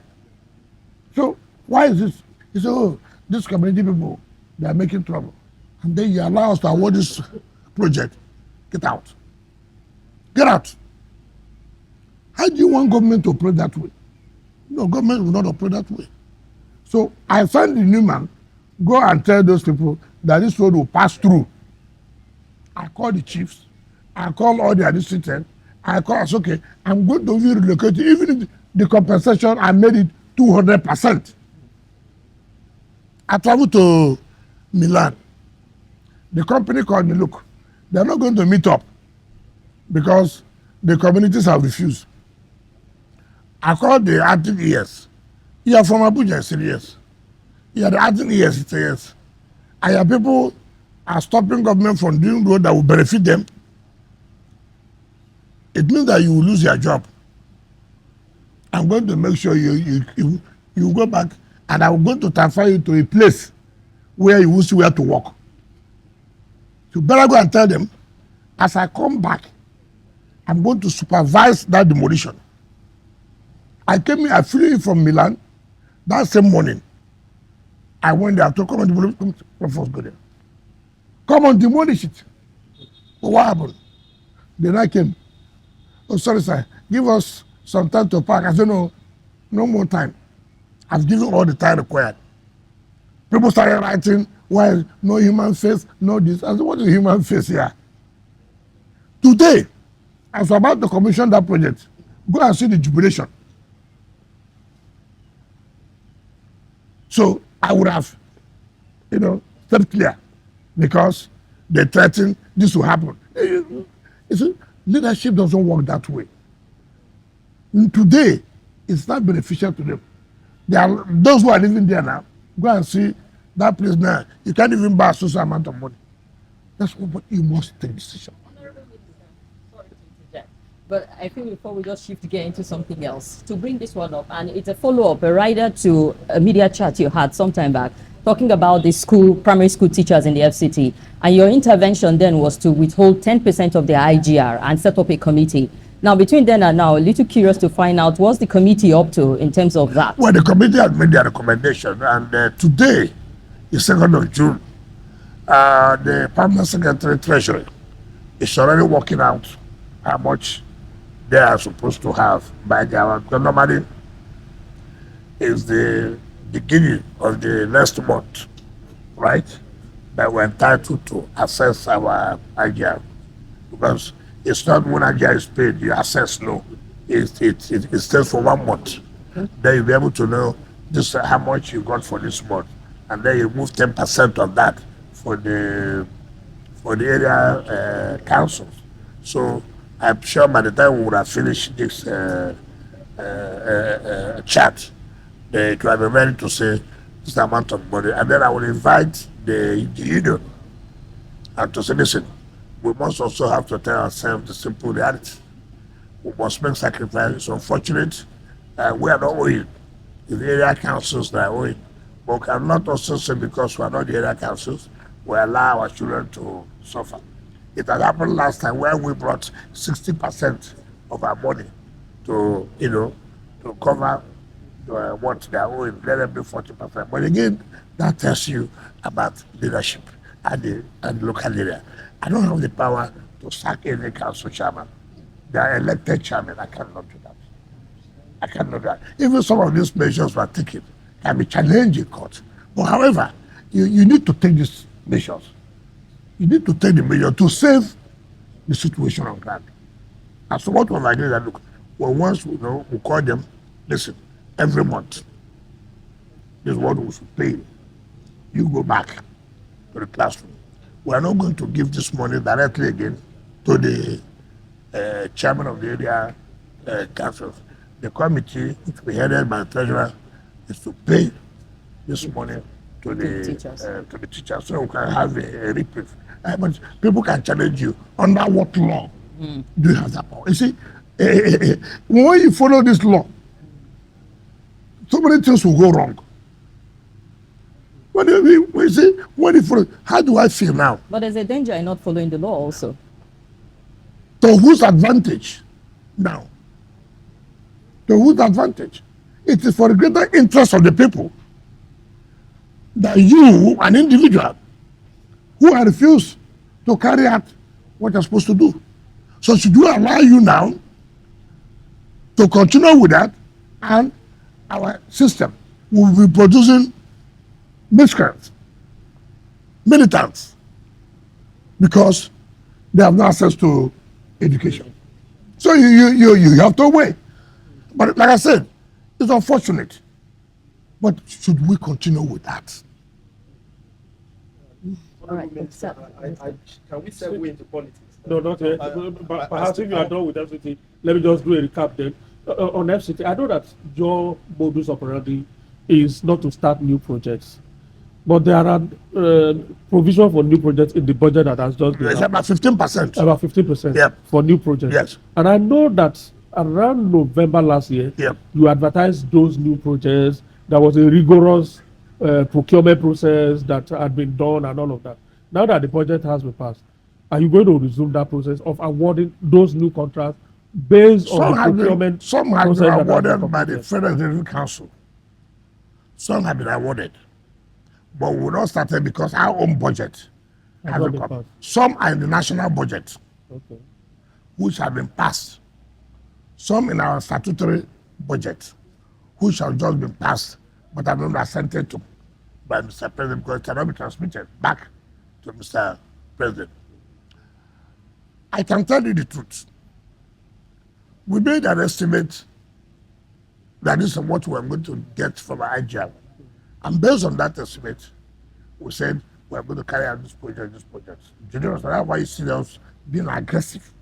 So why is this? He said, oh, these community people, they are making trouble. And then you allow us to award this project. Get out. Get out. How do you want government to operate that way? No, government will not operate that way. So I sent the new man, go and tell those people that this road will pass through. I called the chiefs. I called all the administrators. I said, okay, I'm going to relocate it. Even if the compensation, I made it 200%. I traveled to Milan. The company called me, look, they're not going to meet up because the communities have refused. I called the acting ES. You are from Abuja, I said yes. You are the acting ES, he said yes. And your people are stopping government from doing road that will benefit them. It means that you will lose your job. I'm going to make sure you go back, and I'm going to transfer you to a place where you will see where to work. You better go and tell them, as I come back, I'm going to supervise that demolition. I flew in from Milan that same morning. I went there to come and demolish. Come on, demolish it. But what happened? Then I came. Oh, sorry, sir. Give us some time to park. I said, no more time. I've given all the time required. People started writing, why no human face, no this. I said, what is human face here? Today, I was about to commission that project. Go and see the jubilation. So I would have, stayed clear because they threatened this will happen. You see, leadership doesn't work that way. Today, it's not beneficial to them. Those who are living there now, go and see that place now. You can't even buy a social amount of money. That's what you must take decision. Sorry to interject, but I think before we just shift gear into something else, to bring this one up, and it's a follow-up, a rider to a media chat you had some time back, talking about the primary school teachers in the FCT, and your intervention then was to withhold 10% of their IGR and set up a committee. Now, between then and now, a little curious to find out what's the committee up to in terms of that. Well, the committee has made their recommendation, and today, the 2nd of June, the Permanent Secretary Treasury is already working out how much they are supposed to have by their, because normally is the beginning of the next month, right? That we're entitled to assess our IGR, because it's not when IGR is paid, you assess no. It stays for 1 month. Then you'll be able to know this how much you got for this month. And then you move 10% of that for the area councils. So I'm sure by the time we would have finished this chat, it will be ready to say this amount of money. And then I will invite the union and to say, listen, we must also have to tell ourselves the simple reality. We must make sacrifices. It's unfortunate. We are not owing. The area councils that are owing. But we cannot also say because we are not the area councils, we allow our children to suffer. It had happened last time where we brought 60% of our money to cover what they are owing. Let them be 40%. But again, that tells you about leadership and the local area. I don't have the power to sack any council chairman. They are elected chairman. I cannot do that. I cannot do that. Even some of these measures were taken can be challenged in court. But however, you need to take these measures. You need to take the measure to save the situation on ground. And so what was agreed that, look, well, once we know, we call them, listen, every month, this is what we should pay. You go back to the classroom. We are not going to give this money directly again to the chairman of the area council. The committee, which will be headed by the treasurer, is to pay this money to the teachers, so we can have a reprieve. But people can challenge you under what law do you have that power? You see, when you follow this law, so many things will go wrong. When you follow, how do I feel now? But there's a danger in not following the law also. To whose advantage now? To whose advantage? It is for the greater interest of the people that you, an individual, who are refused to carry out what you're supposed to do. So should we allow you now to continue with that, and our system will be producing miscreants, militants, because they have no access to education. So you have to wait. But like I said, it's unfortunate. But should we continue with that? All right. Can we segue into politics? No, not yet. But perhaps if you are done with FCT, let me just do a recap then. On FCT, I know that your modus operandi is not to start new projects, but there are provision for new projects in the budget that has just been It's about 15%. about 15% Yep. for new projects. Yes. And I know that around November last year, Yep. you advertised those new projects. There was a rigorous procurement process that had been done and all of that. Now that the budget has been passed, are you going to resume that process of awarding those new contracts based on the procurement Some have process been that has awarded by the completed? Federal Executive Council. Some have been awarded. But we will not start it because our own budget Has has not been been come. passed. Some are in the national budget, Okay. which have been passed. Some in our statutory budget, which have just been passed, but have not assented to by Mr. President because it cannot be transmitted back to Mr. President. I can tell you the truth. We made an estimate that this is what we're going to get from our IGR. And based on that estimate, we said we're going to carry out this project. That's why you see us being aggressive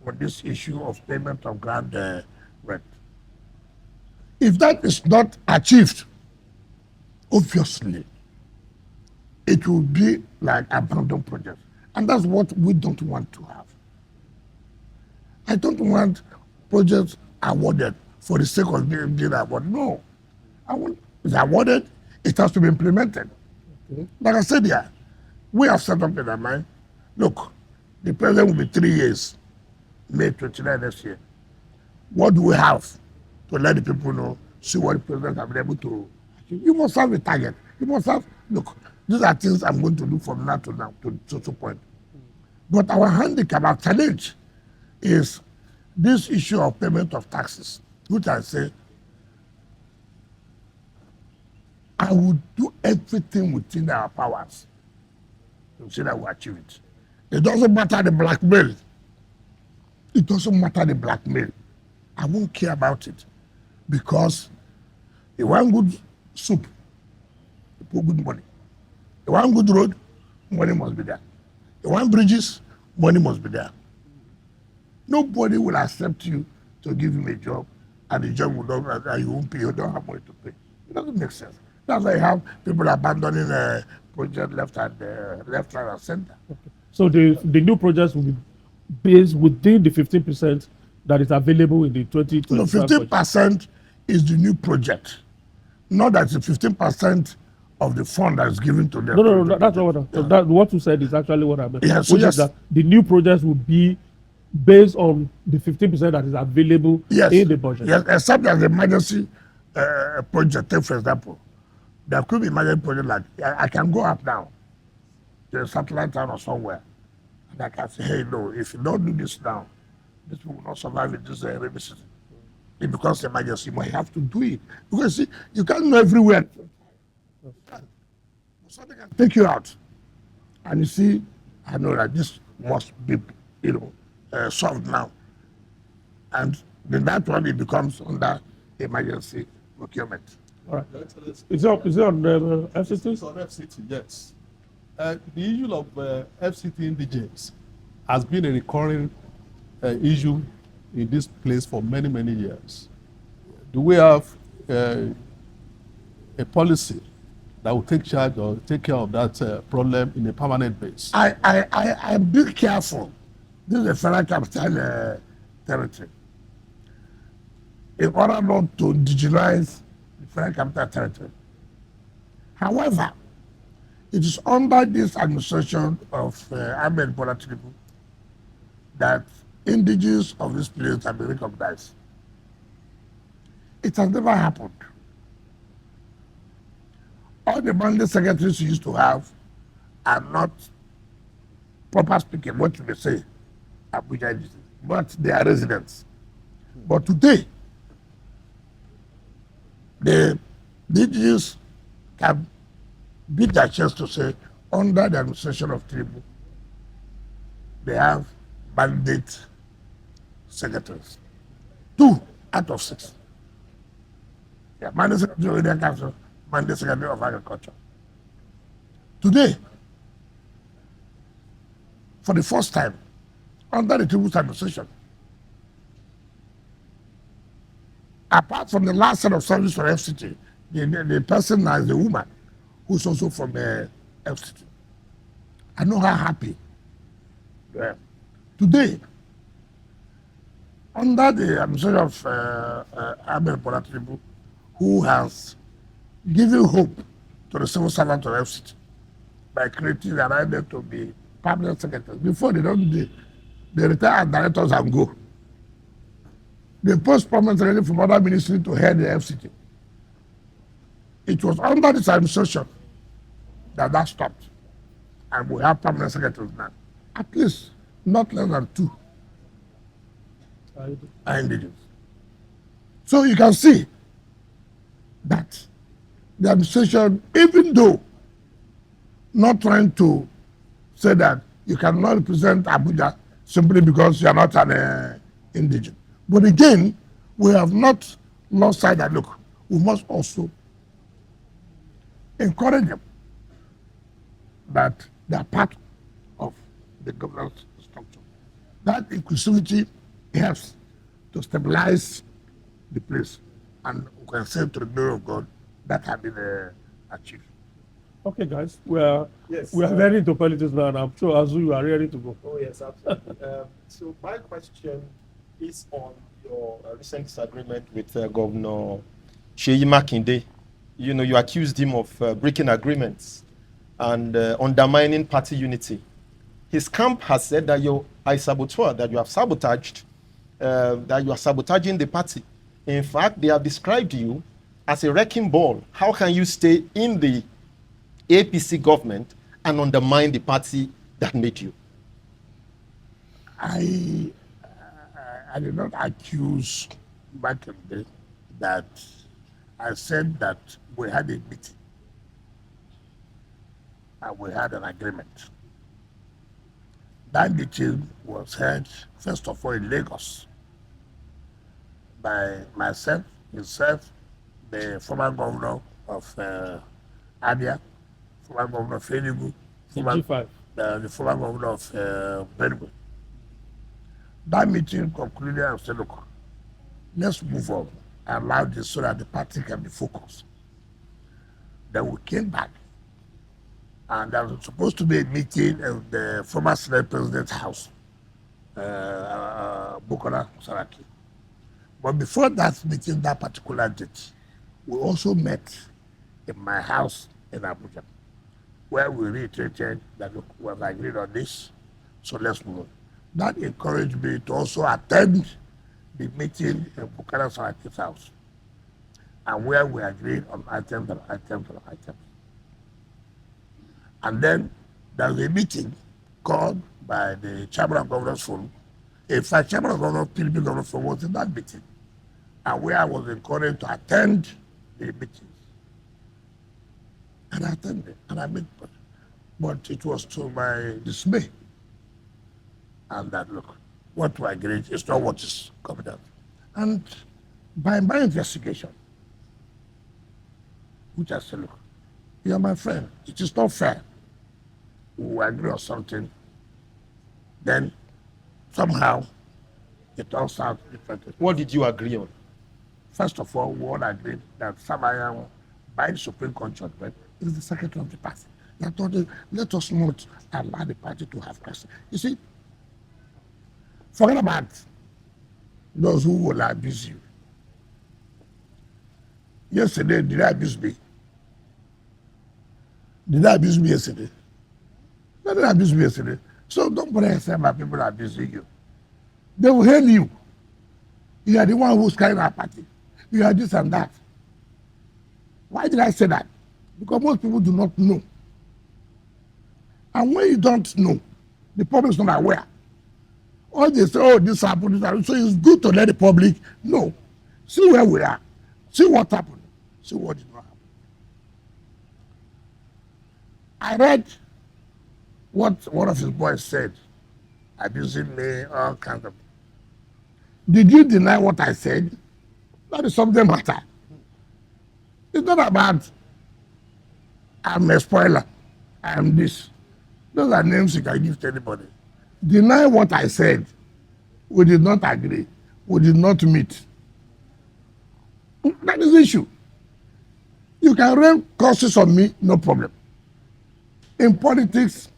on this issue of payment of ground rent. If that is not achieved, obviously, it will be like abandoned project. And that's what we don't want to have. I don't want projects awarded for the sake of being awarded. No. I want it's awarded, it has to be implemented. Okay. Like I said here, we have set up in our mind, look, the president will be 3 years, May 29 next year. What do we have to let the people know, see what the president has been able to achieve? You must have a target. You must have, look, these are things I'm going to do from now to point. But our handicap, our challenge is this issue of payment of taxes, which I say, I will do everything within our powers to see that we achieve it. It doesn't matter the blackmail. It doesn't matter the blackmail. I won't care about it because you want good soup, you put good money. You want good road, money must be there. You want bridges, money must be there. Nobody will accept you to give him a job and the job will not, and you won't pay, you don't have money to pay. It doesn't make sense. That's why you have people abandoning a project left, right, and center. Okay. So the new projects will be based within the 15% that is available in the 2025 No, 15% is the new project. Not that it's 15% of the fund that is given to them. No, that's not what what you said is actually what I meant. Yeah, so which yes. is that the new projects will be based on the 15% that is available in the budget. Yes, except as the emergency project, take for example. There could be emergency project like, I can go up now to a satellite town or somewhere, and I can say, hey, no, if you don't do this now, this people will not survive in this rainy season. It becomes emergency, but you have to do it. Because see, you can't go everywhere. Something can take you out. And you see, I know that this must be, solved now. And then that one, it becomes under emergency procurement. All right. Your Excellency. Is it on the FCT? It's on FCT, yes. The issue of FCT indigents has been a recurring issue in this place for many, many years. Do we have a policy that will take charge or take care of that problem in a permanent basis? I'm being careful. This is a federal capital territory. In order not to indigenize the federal capital territory. However, it is under this administration of Ahmed Bola Tinubu that indigenous of this place have been recognized. It has never happened. All the mandate secretaries you used to have are not, proper speaking, what you may say, Abuja indigenous, but they are residents. But today, the indigenous can beat their chest to say, under the administration of Tinubu, they have mandate secretaries. 2 out of 6. Yeah, mandate secretary of Indian Council, mandate secretary of Agriculture. Today, for the first time, under the Tinubu administration, apart from the last set of service for FCT, the person now is a woman who's also from FCT. I know her happy. Yeah. Today, under the administration of Ahmed Bola Tinubu, who has given hope to the civil servant of FCT by creating an idea to be permanent secretaries. Before they don't, they retire as directors and go. They post permanent secretary from other ministry to head the FCT. It was under this administration that stopped. And we have permanent secretaries now. At least not less than 2 are indigenous. So you can see that the administration, even though not trying to say that you cannot represent Abuja simply because you are not an indigent. But again, we have not lost sight that, look, we must also encourage them that they are part of the governance structure. That inclusivity helps to stabilize the place, and we can say to the glory of God that has been achieved. Okay, guys, we are Yes, very into politics now, and I'm sure Azu, you are ready to go. Oh, yes, absolutely. So my question is on your recent disagreement with Governor Seyi Makinde. You know, you accused him of breaking agreements and undermining party unity. His camp has said that you are a saboteur, that you have sabotaged, that you are sabotaging the party. In fact, they have described you as a wrecking ball. How can you stay in the APC government and undermine the party that made you? I did not accuse Makinde that I said that we had a meeting and we had an agreement. That meeting was held, first of all, in Lagos by myself, himself, the former governor of Abia, former governor of Enugu, G5. the former governor of Benue. That meeting concluded and said, look, let's move on and allow this so that the party can be focused. Then we came back, and there was supposed to be a meeting in the former Senate President's house, Bukola Saraki. But before that meeting, that particular date, we also met in my house in Abuja, where we reiterated that, look, we have agreed on this, so let's move on. That encouraged me to also attend the meeting in Bukola Saraki's house, and where we agreed on items and items and items. And then there was a meeting called by the Chairman of Governors Forum. In fact, Chairman of Governors, PDP Governors Forum was in that meeting, and where I was encouraged to attend the meetings. And I attended, and I met, but it was to my dismay. And that, look, what we agreed is not what is competent. And by my investigation, which I said, look, you are my friend. It is not fair. We agree on something, then somehow it turns out differently. What did you agree on? First of all, we all agreed that Samayam, by the Supreme Court judgment, is the secretary of the party. Let us not allow the party to have crisis. You see, forget about those who will abuse you. Yesterday, did I abuse me? Did I abuse me yesterday? No, they abuse me yesterday. So don't put yourself my people are abusing you. They will hail you. You are the one who's carrying our party. You are this and that. Why did I say that? Because most people do not know. And when you don't know, the public is not aware. Or they say, oh, this happened, this happened. So it's good to let the public know. See where we are. See what happened. See what did not happen. I read what one of his boys said, abusing me, all kinds of. Did you deny what I said? That is something matter. It's not about I'm a spoiler, I'm this. Those are names you can give to anybody. Deny what I said. We did not agree. We did not meet. That is the issue. You can rain curses on me, no problem. In politics,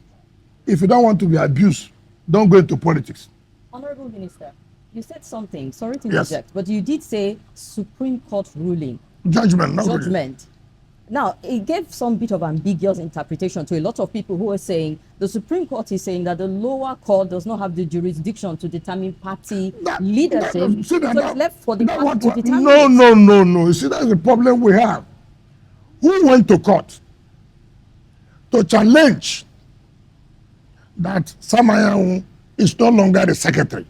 if you don't want to be abused, don't go into politics. Honorable Minister, you said something, sorry to Yes. interject, but you did say Supreme Court ruling. Judgment, not ruling. Judgment. Now, it gave some bit of ambiguous interpretation to a lot of people who are saying the Supreme Court is saying that the lower court does not have the jurisdiction to determine party leadership. So it's left for the party to determine. No. You see, that's the problem we have. Who went to court to challenge that Samayam is no longer the secretary?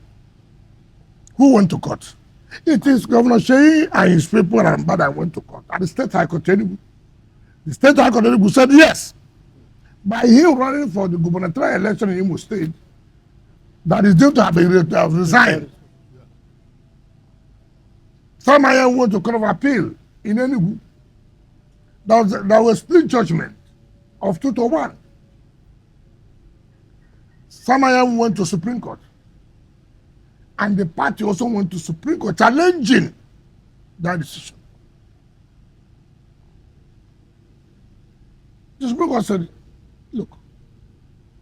Who went to court? It is Governor Sheyi and his people and Mbada went to court. And the State High Court, the State High Court said yes. By him running for the gubernatorial election in Imo State, that is due to have resigned. Samayam went to Court of Appeal in Enugu. There was split judgment of 2-1. Samayam went to Supreme Court. And the party also went to Supreme Court challenging that decision. The Supreme Court said, look,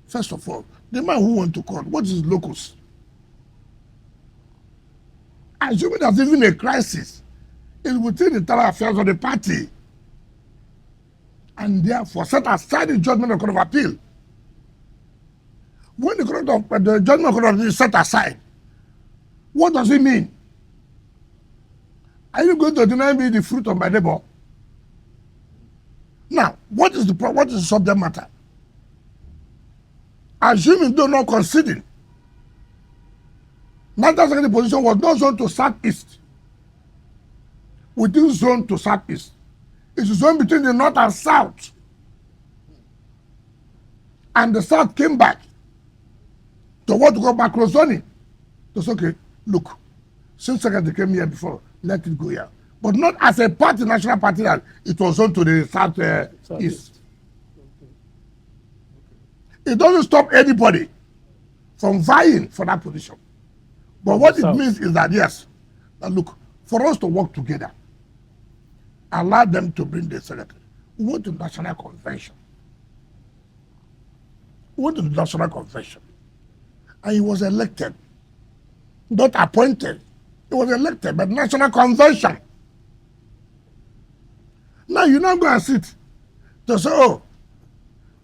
first of all, the man who went to court, what is locus? Assuming there's even a crisis, it's within the internal affairs of the party. And therefore, set aside the judgment of the Court of Appeal. When the judgment of the Court of Appeal is set aside, what does it mean? Are you going to deny me the fruit of my labor? Now, what is the subject matter? Assuming they're not conceding, National Secretary position was not zone to southeast. Within zone to southeast. It's a zone between the north and south. And the south came back to what we call macro zoning. That's okay. Look, since Secretary came here before, let it go here. But not as a party, national party, that it was on to the southeast. It doesn't stop anybody from vying for that position. But what it means is that, yes, that look, for us to work together, allow them to bring the secretary. We went to the National Convention. And he was elected. Not appointed. He was elected by the National Convention. Now you not go and sit to say, oh,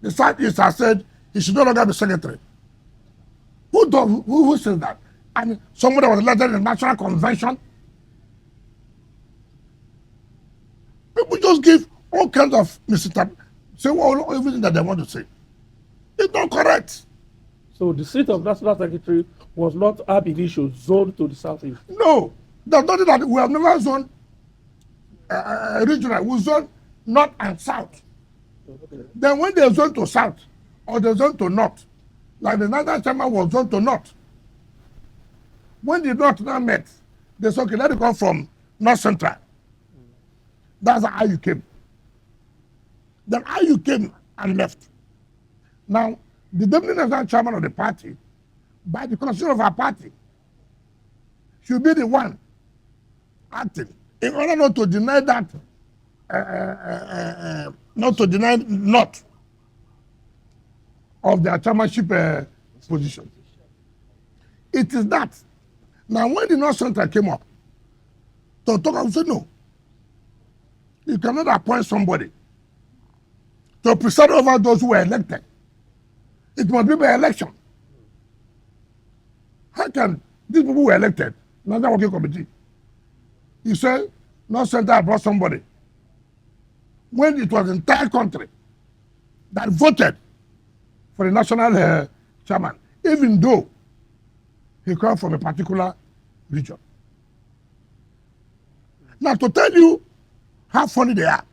the Southeast has said he should no longer be secretary. Who says that? And somebody was elected in the National Convention. People just give all kinds of misinterpretation, say everything that they want to say. It's not correct. So the seat of National Secretary was not ab initio zoned to the southeast. No, there's nothing that we have never zoned regional. We zone north and south. Okay. Then when they zone to south or they zone to north, like the National Chairman was zoned to north, When the North now met, they said, okay, let it come from North Central. That's how you came. Then how you came and left. Now, the deputy national chairman of the party, by the constitution of our party, should be the one acting in order not to deny that, not to deny not of their chairmanship position. It is that. Now, when the North Central came up, to talk, I said, no, you cannot appoint somebody to preside over those who were elected. It must be by election. How can these people who were elected, National Working Committee, you say North Central brought somebody when it was the entire country that voted for the national chairman, even though he comes from a particular region. Now, to tell you how funny they are,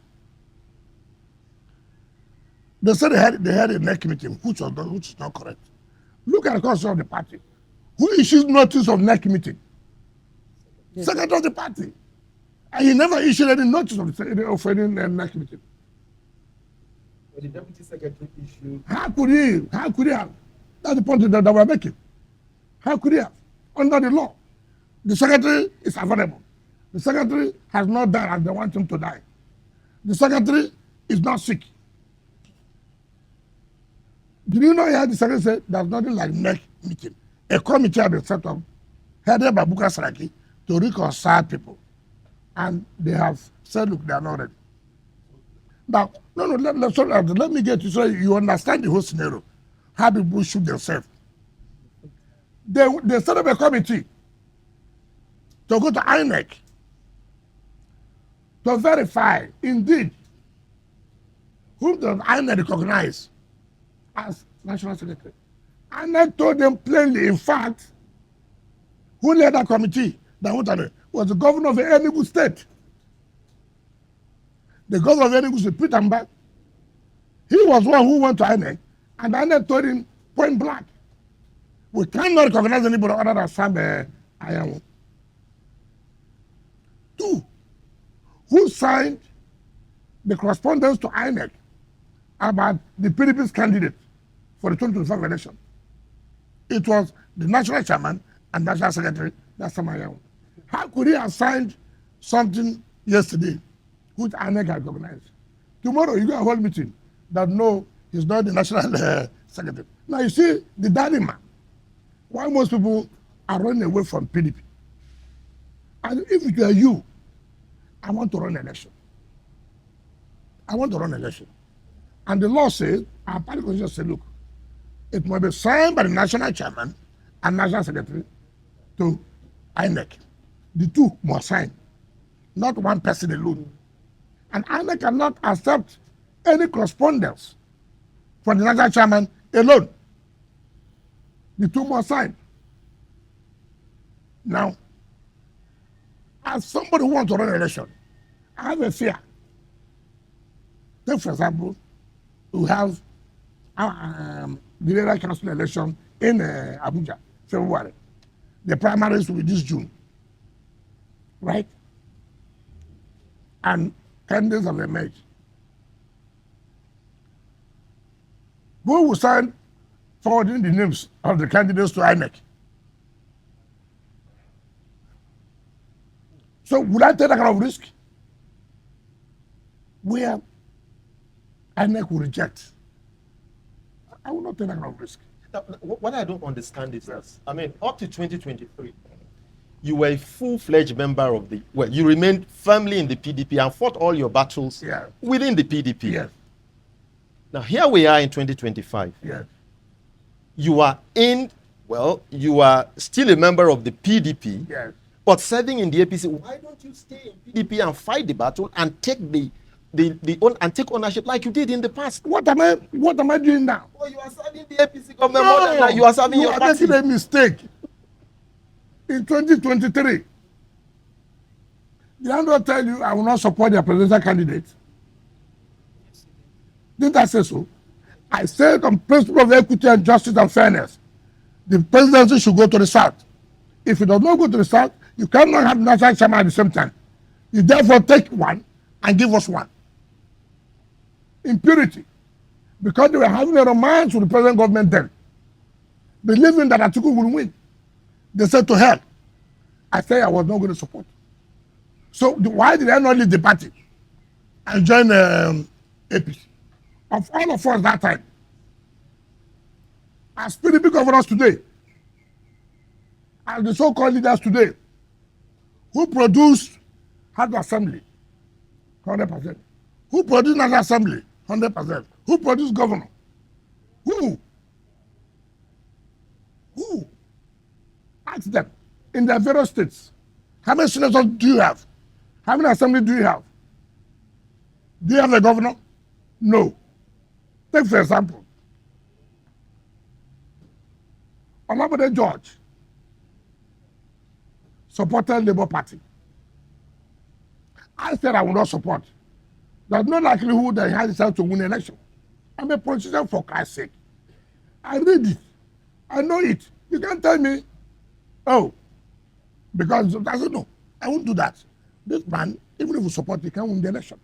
they said they had a neck meeting, which is not correct. Look at the constitution of the party. Who issues notice of neck meeting? Yes. Secretary of the party. And he never issued any notice of any neck meeting. But the deputy secretary issued. How could he have? That's the point that we're making. How could he have? Under the law, the secretary is available. The secretary has not died as they want him to die. The secretary is not sick. Did you know the secretary said there's nothing like neck meeting? A committee has been set up, headed by Abubakar to reconcile people. And they have said, look, they are not ready. Now, let me get you so you understand the whole scenario. How people shoot themselves. They set up a committee to go to INEC to verify, indeed, whom the INEC recognize as National Secretary. INEC told them plainly, in fact, who led that committee that went on it was the governor of the Enugu State. The governor of Enugu State, Peter Mbak, he was one who went to INEC, and INEC told him point blank, we cannot recognize anybody other than Sam Ayamu. Two, who signed the correspondence to INEC about the PDP's candidate for the 2025 election? It was the national chairman and national secretary, that's Sam Ayamu. How could he have signed something yesterday which INEC had recognized? Tomorrow you go a whole meeting that no, he's not the national secretary. Now you see the dilemma. Why most people are running away from PDP. And if it were you, I want to run an election. I want to run an election. And the law says, our party constitution says, look, it must be signed by the national chairman and national secretary to INEC. The two must sign, not one person alone. And INEC cannot accept any correspondence from the national chairman alone. The two must sign. Now, as somebody who wants to run an election, I have a fear. Take, for example, we have the area council election in Abuja, February. The primaries will be this June, right? And candidates have emerged. Who will sign forwarding the names of the candidates to INEC? So would I take that kind of risk? Where INEC will reject. I will not take that kind of risk. Now, what I don't understand is that, I mean, up to 2023, you were a full-fledged member of the, well, you remained firmly in the PDP and fought all your battles within the PDP. Yes. Now, here we are in 2025. Yes. You are in, well, you are still a member of the PDP, Yes. but serving in the APC. Why don't you stay in PDP and fight the battle and take and take ownership like you did in the past? What am I doing now? Oh, you are serving the APC government more than that. You are serving your party. You are making a mistake. In 2023, did I not tell you I will not support their presidential candidate? Didn't I say so? I said on principle of equity and justice and fairness, the presidency should go to the south. If it does not go to the south, you cannot have national chairman at the same time. You therefore take one and give us one. Impurity. Because they were having a romance with the present government then, believing that Atiku will win. They said to hell. I said I was not going to support. So why did I not leave the party and join APC? Of all of us that time, as PDP governors today, as the so-called leaders today, who produced House Assembly, 100%. Who produced National Assembly, 100%. Who produced governor? Who? Ask them. In their various states, how many senators do you have? How many assembly do you have? Do you have a governor? No. Take for example, Olabode George supported Labour Party. I said I will not support. There's no likelihood that he has a chance to win an election. I'm a politician for Christ's sake. I read it. I know it. You can't tell me, oh, because I said no, I won't do that. This man, even if we support, he can't win the election.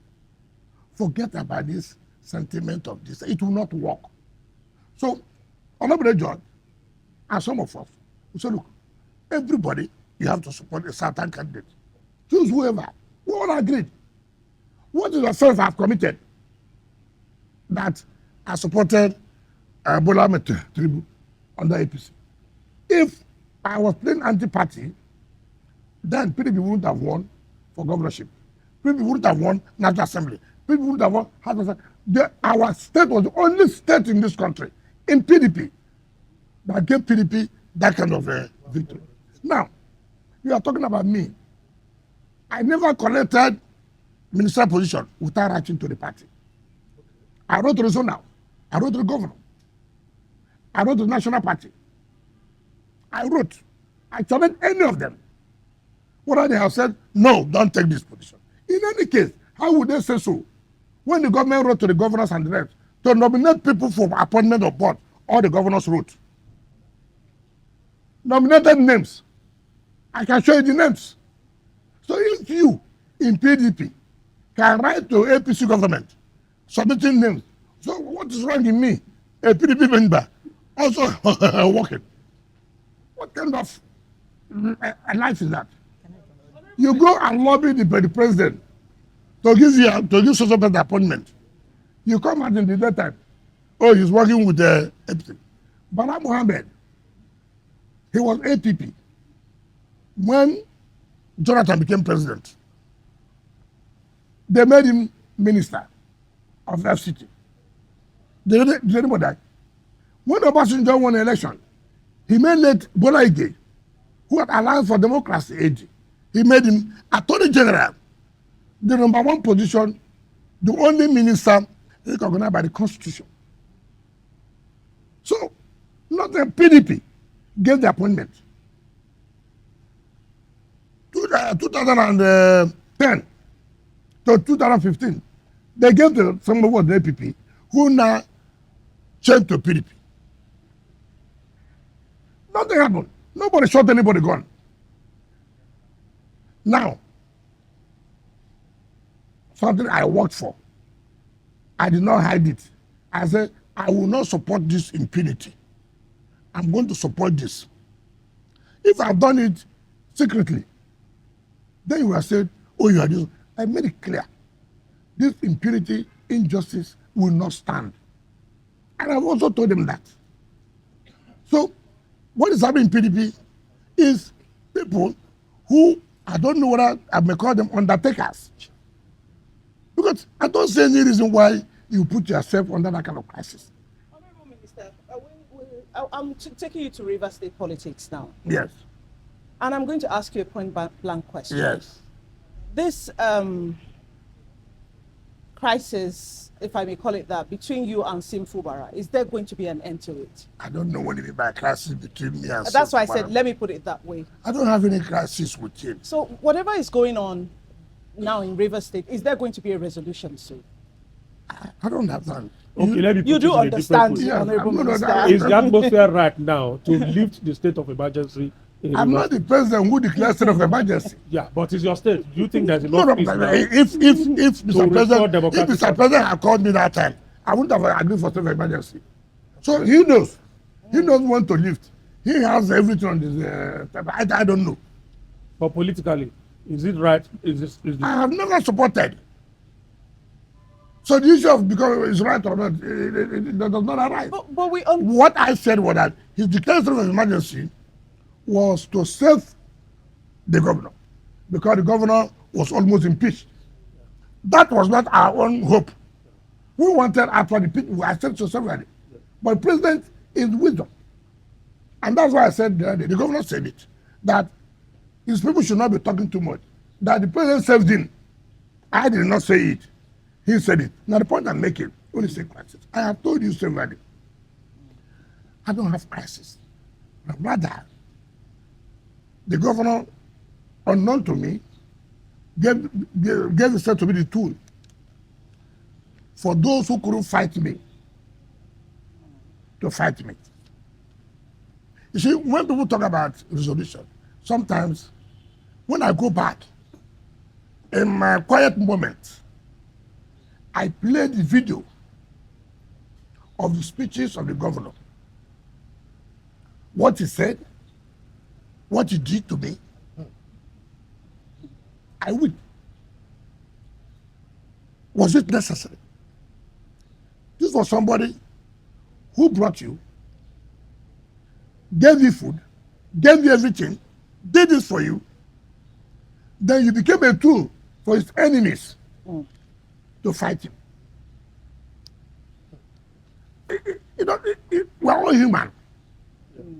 Forget about this sentiment of this. It will not work. So, Olabode George, and some of us, we say, look, everybody, you have to support a certain candidate. Choose whoever. We all agreed. What is the offense I've committed? That I supported Bola Ahmed Tinubu under APC. If I was playing anti-party, then PDP wouldn't have won for governorship. PDP wouldn't have won National Assembly. PDP wouldn't have won House of Assembly. Our state was the only state in this country, in PDP, that gave PDP that kind of victory. Now, you are talking about me. I never collected ministerial position without writing to the party. I wrote to the zonal. I wrote to the governor. I wrote to the national party. I challenged any of them. Whether they have said, no, don't take this position. In any case, how would they say so? When the government wrote to the governors and the rest to nominate people for appointment of board, all the governors wrote. Nominated names. I can show you the names. So if you, in PDP, can write to APC government, submitting names, so what is wrong in me, a PDP member, also working? What kind of a life is that? You go and lobby the president to give social better appointment. You come out in the daytime. Oh, he's working with the APC. Bala Mohammed, he was APP. When Jonathan became president, they made him minister of FCT. Did anybody die? When Obasanjo won the election, he made late Bola Ige, who had Alliance for Democracy AG. He made him Attorney General, the #1 position, the only minister recognized by the Constitution. So, not the PDP gave the appointment. 2010 to 2015, they gave some of the APP, who now changed to PDP. Nothing happened. Nobody shot anybody gun. Now, something I worked for, I did not hide it. I said, I will not support this impunity. I'm going to support this. If I've done it secretly, then you have said, oh, you are this. I made it clear. This impunity, injustice will not stand. And I've also told them that. So, what is happening in PDP is people who, I don't know whether I may call them undertakers. Because I don't see any reason why you put yourself under that kind of crisis. Honorable Minister, I'm taking you to River State politics now. Yes. And I'm going to ask you a point-blank question. Yes. This crisis, if I may call it that, between you and Symfoni, is there going to be an end to it? I don't know what you mean by crisis between me and That's why I Symfoni. said, let me put it that way. I don't have any crisis with him. So whatever is going on now in River State, is there going to be a resolution soon? I don't have that. Okay, let me You put do it in a different understand, way. Yeah, Honorable I'm not- Minister. I'm- Is the atmosphere right now to lift the state of emergency I'm not the president who declares state of emergency. Yeah, but it's your state. Do you think there's No, enough no, peace now? if Mr. President had called me that time, I wouldn't have agreed for state of emergency. So he knows. He knows when to lift. He has everything on his I don't know. But politically, is it right? Is this I have never supported. So the issue of because it's right or not, it does not arise. But we What I said was that his declaration of emergency was to save the governor because the governor was almost impeached. That was not our own hope. We wanted after the people who accepted to somebody. But the president is wisdom. And that's why I said the governor said it, that his people should not be talking too much. That the president saved him. I did not say it. He said it. Now the point I'm making, when you say crisis, I have told you somebody, I don't have crisis. But rather, the governor, unknown to me, gave himself to be the tool for those who couldn't fight me to fight me. You see, when people talk about resolution, sometimes when I go back, in my quiet moment, I play the video of the speeches of the governor. What he said, what he did to me. I will. Was it necessary? This was somebody who brought you, gave you food, gave you everything, did this for you. Then you became a tool for his enemies to fight him. We're all human.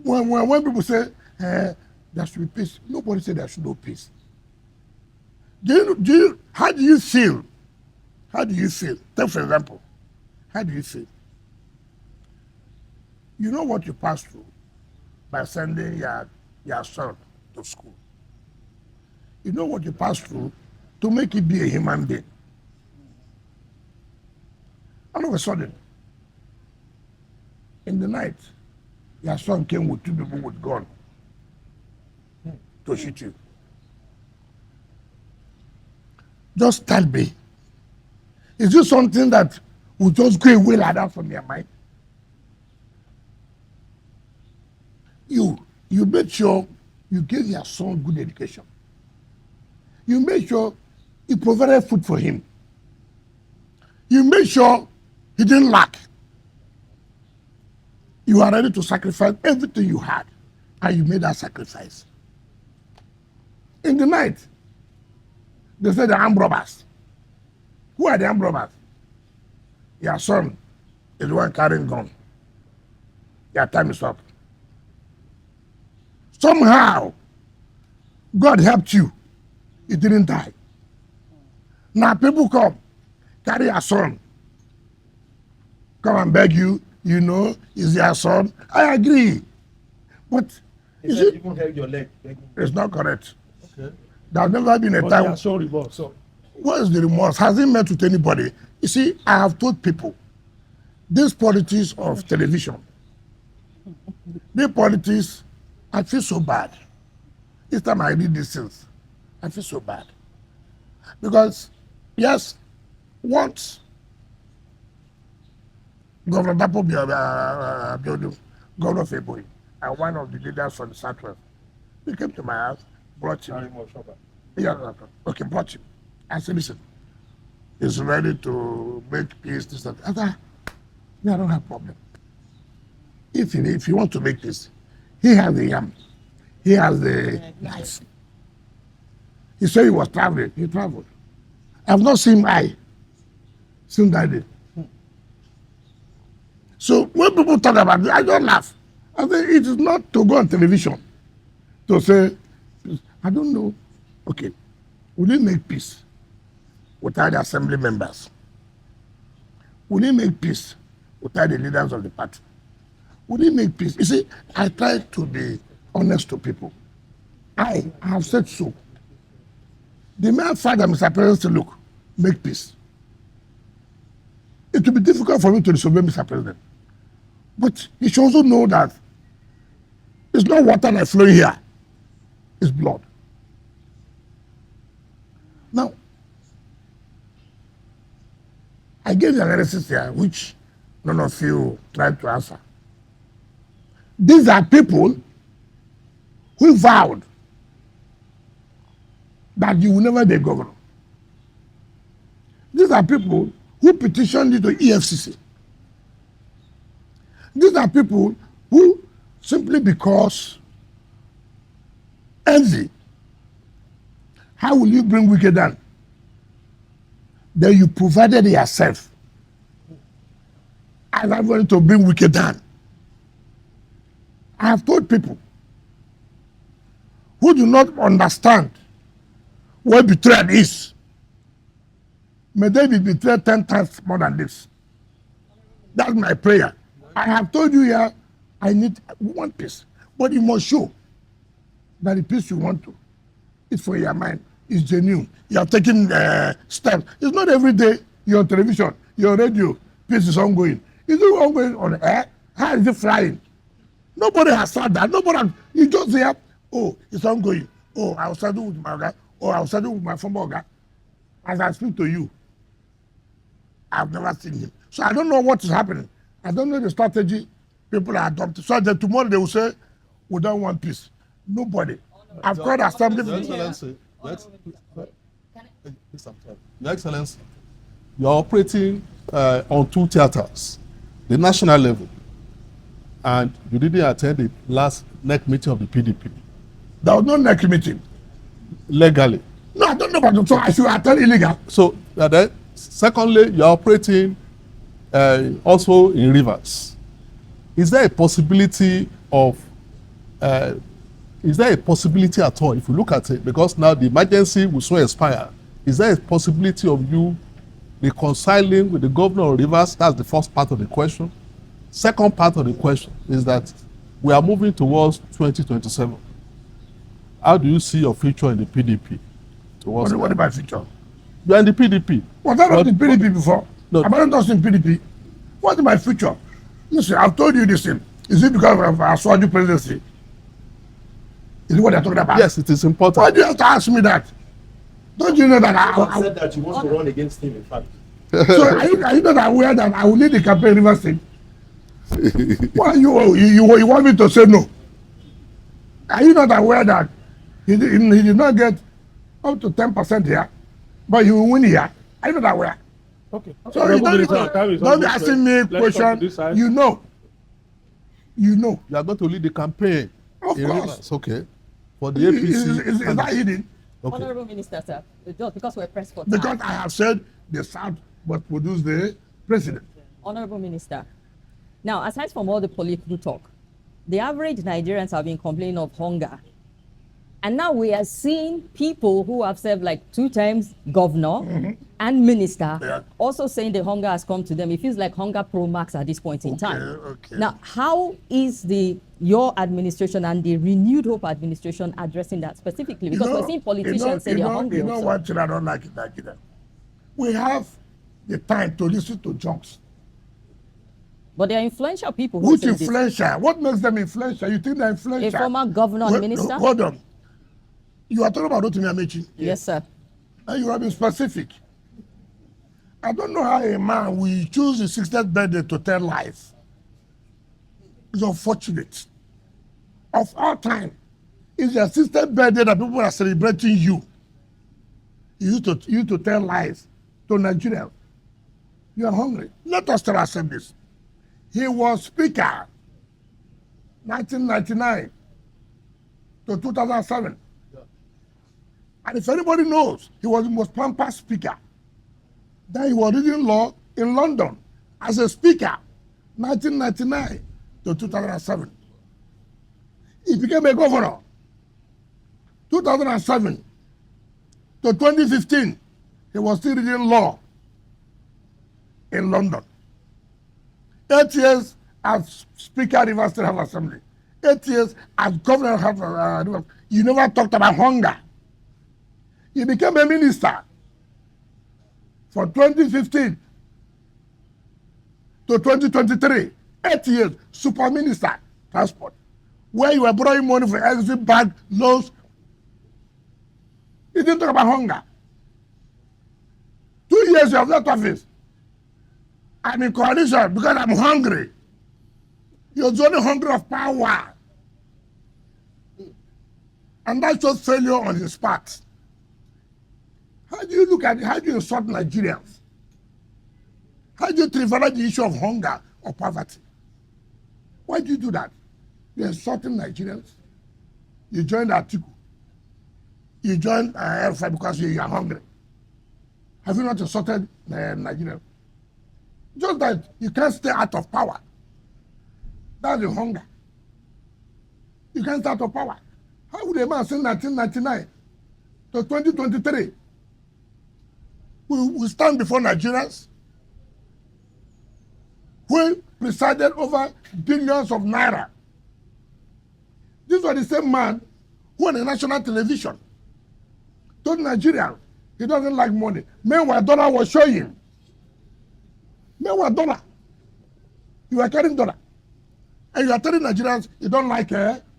When people say there should be peace, nobody said there should be no peace. How do you feel? How do you feel? Take for example, how do you feel? You know what you pass through by sending your son to school. You know what you pass through to make it be a human being. All of a sudden, in the night, your son came with 2 people with gun to shoot you. Just tell me, is this something that will just go away like that from your mind? You made sure you gave your son good education. You made sure you provided food for him. You made sure he didn't lack. You are ready to sacrifice everything you had, and you made that sacrifice. In the night, they said the armed robbers. Who are the armed robbers? Your son is the one carrying gun. Your time is up. Somehow, God helped you. You didn't die. Now people come, carry your son, come and beg you, is your son. I agree. But He said even held your leg. it's not correct. Okay. There's never been a time. show remorse. So What is the remorse? Has he met with anybody? You see, I have told people, this politics of television, the politics, I feel so bad. Each time I read these things, I feel so bad. Because, yes, once Governor Dapo Abiodun, Governor February, and one of the leaders from the Southwest, he came to my house, brought him. Yeah, okay, brought him. I said, listen, he's ready to make peace, this and that. I said, I don't have problem. If you want to make peace, he has the yam, he has the knife. He said he was traveling, he traveled. I've not seen him since that day. So when people talk about it, I don't laugh. I say it is not to go on television to say, I don't know. Okay, will he make peace without the assembly members? Will he make peace without the leaders of the party? Will he make peace? You see, I try to be honest to people. I have said so. The mere fact that Mr. President said, look, make peace. It will be difficult for me to disobey Mr. President. But he should also know that it's not water that's flowing here is blood. Now, I gave the analysis here, which none of you tried to answer. These are people who vowed that you will never be a governor. These are people who petitioned you to EFCC. These are people who, simply because envy, how will you bring Wike down? Then you provided yourself as I'm going to bring Wike down. I have told people who do not understand what betrayal is, may they be betrayed 10 times more than this. That's my prayer. I have told you here, I need one peace, but you must show that the peace you want to is for your mind, is genuine. You are taking steps. It's not every day you're on television, you're on radio, peace is ongoing. Is it ongoing on air? How is it flying? Nobody has said that. You just say, oh, it's ongoing. Oh, I was studying with my guy. Oh, I was studying with my former guy. As I speak to you, I've never seen him. So I don't know what is happening. I don't know the strategy people are adopting. So that tomorrow they will say, we don't want peace. Nobody. I've called assembly. Your Excellency, Your Excellency, you are operating on two theaters, the national level, and you didn't attend the last NEC meeting of the PDP. There was no NEC meeting. Legally. No, I don't know about it. So I should attend illegal. So then, secondly, you are operating also in rivers. Is there a possibility at all, if you look at it, because now the emergency will soon expire, is there a possibility of you reconciling with the governor of Rivers? That's the first part of the question. Second part of the question is that we are moving towards 2027. How do you see your future in the PDP? What is my future? You are in the PDP. Was I not in PDP before? No. Am I not in PDP? What is my future? Listen, I've told you this thing. Is it because of our Swaju presidency? Is it what they're talking about? Yes, it is important. Why do you have to ask me that? Don't you know that I said that you want to run against him, in fact. So are you not aware that I will lead the campaign in Rivers State? Why you want me to say no? Are you not aware that he did not get up to 10% here, but he will win here? Are you not aware? Okay. So don't be asking me a question. You know. You are going to lead the campaign. Of in course. Rivers, okay. For the APC. Is that hidden? Okay. Honorable Minister, sir, just because we're pressed for time. Because I have said the South must produce the president. Honorable Minister, now aside from all the political talk, the average Nigerians have been complaining of hunger. And now we are seeing people who have served like 2 times governor and minister also saying the hunger has come to them. It feels like hunger pro max at this point in time. Okay. Now, how is your administration and the Renewed Hope administration addressing that specifically? Because we're seeing politicians say they're hungry. You know what I don't like in Nigeria? We have the time to listen to jokes. But they are influential people. Who Which say this. influential? What makes them influential? You think they're influential? A former governor and minister? Hold on. You are talking about Rotimi Amechi? Yes, sir. And you have been specific. I don't know how a man will choose his 60th birthday to tell lies. It's unfortunate. Of all time, it's your 60th birthday that people are celebrating you. You used to tell lies to Nigeria. You are hungry. Let us tell ourselves this. He was speaker 1999 to 2007. And if anybody knows, he was the most pampered speaker. Then he was reading law in London as a speaker, 1999 to 2007. He became a governor, 2007 to 2015. He was still reading law in London. 8 years as Speaker of Rivers State House Assembly. 8 years as Governor of Rivers. You never talked about hunger. He became a minister from 2015 to 2023. 8 years, super minister, transport, where you were borrowing money for exit bank loans He didn't talk about hunger. 2 years you have left office. I'm in coalition because I'm hungry. You're only hungry of power. And that's just failure on his part. How do you look at it? How do you insult Nigerians? How do you trivialize the issue of hunger or poverty? Why do you do that? You're insulting Nigerians. You joined Atiku. You joined FCT because you are hungry. Have you not insulted Nigerians? Just that you can't stay out of power. That's the hunger. You can't stay out of power. How would a man since 1999 to 2023 will stand before Nigerians who presided over billions of naira? This was the same man who on the national television told Nigerians he doesn't like money. Meanwhile, dollar was showing. Meanwhile, dollar. You are carrying dollar. And you are telling Nigerians you don't like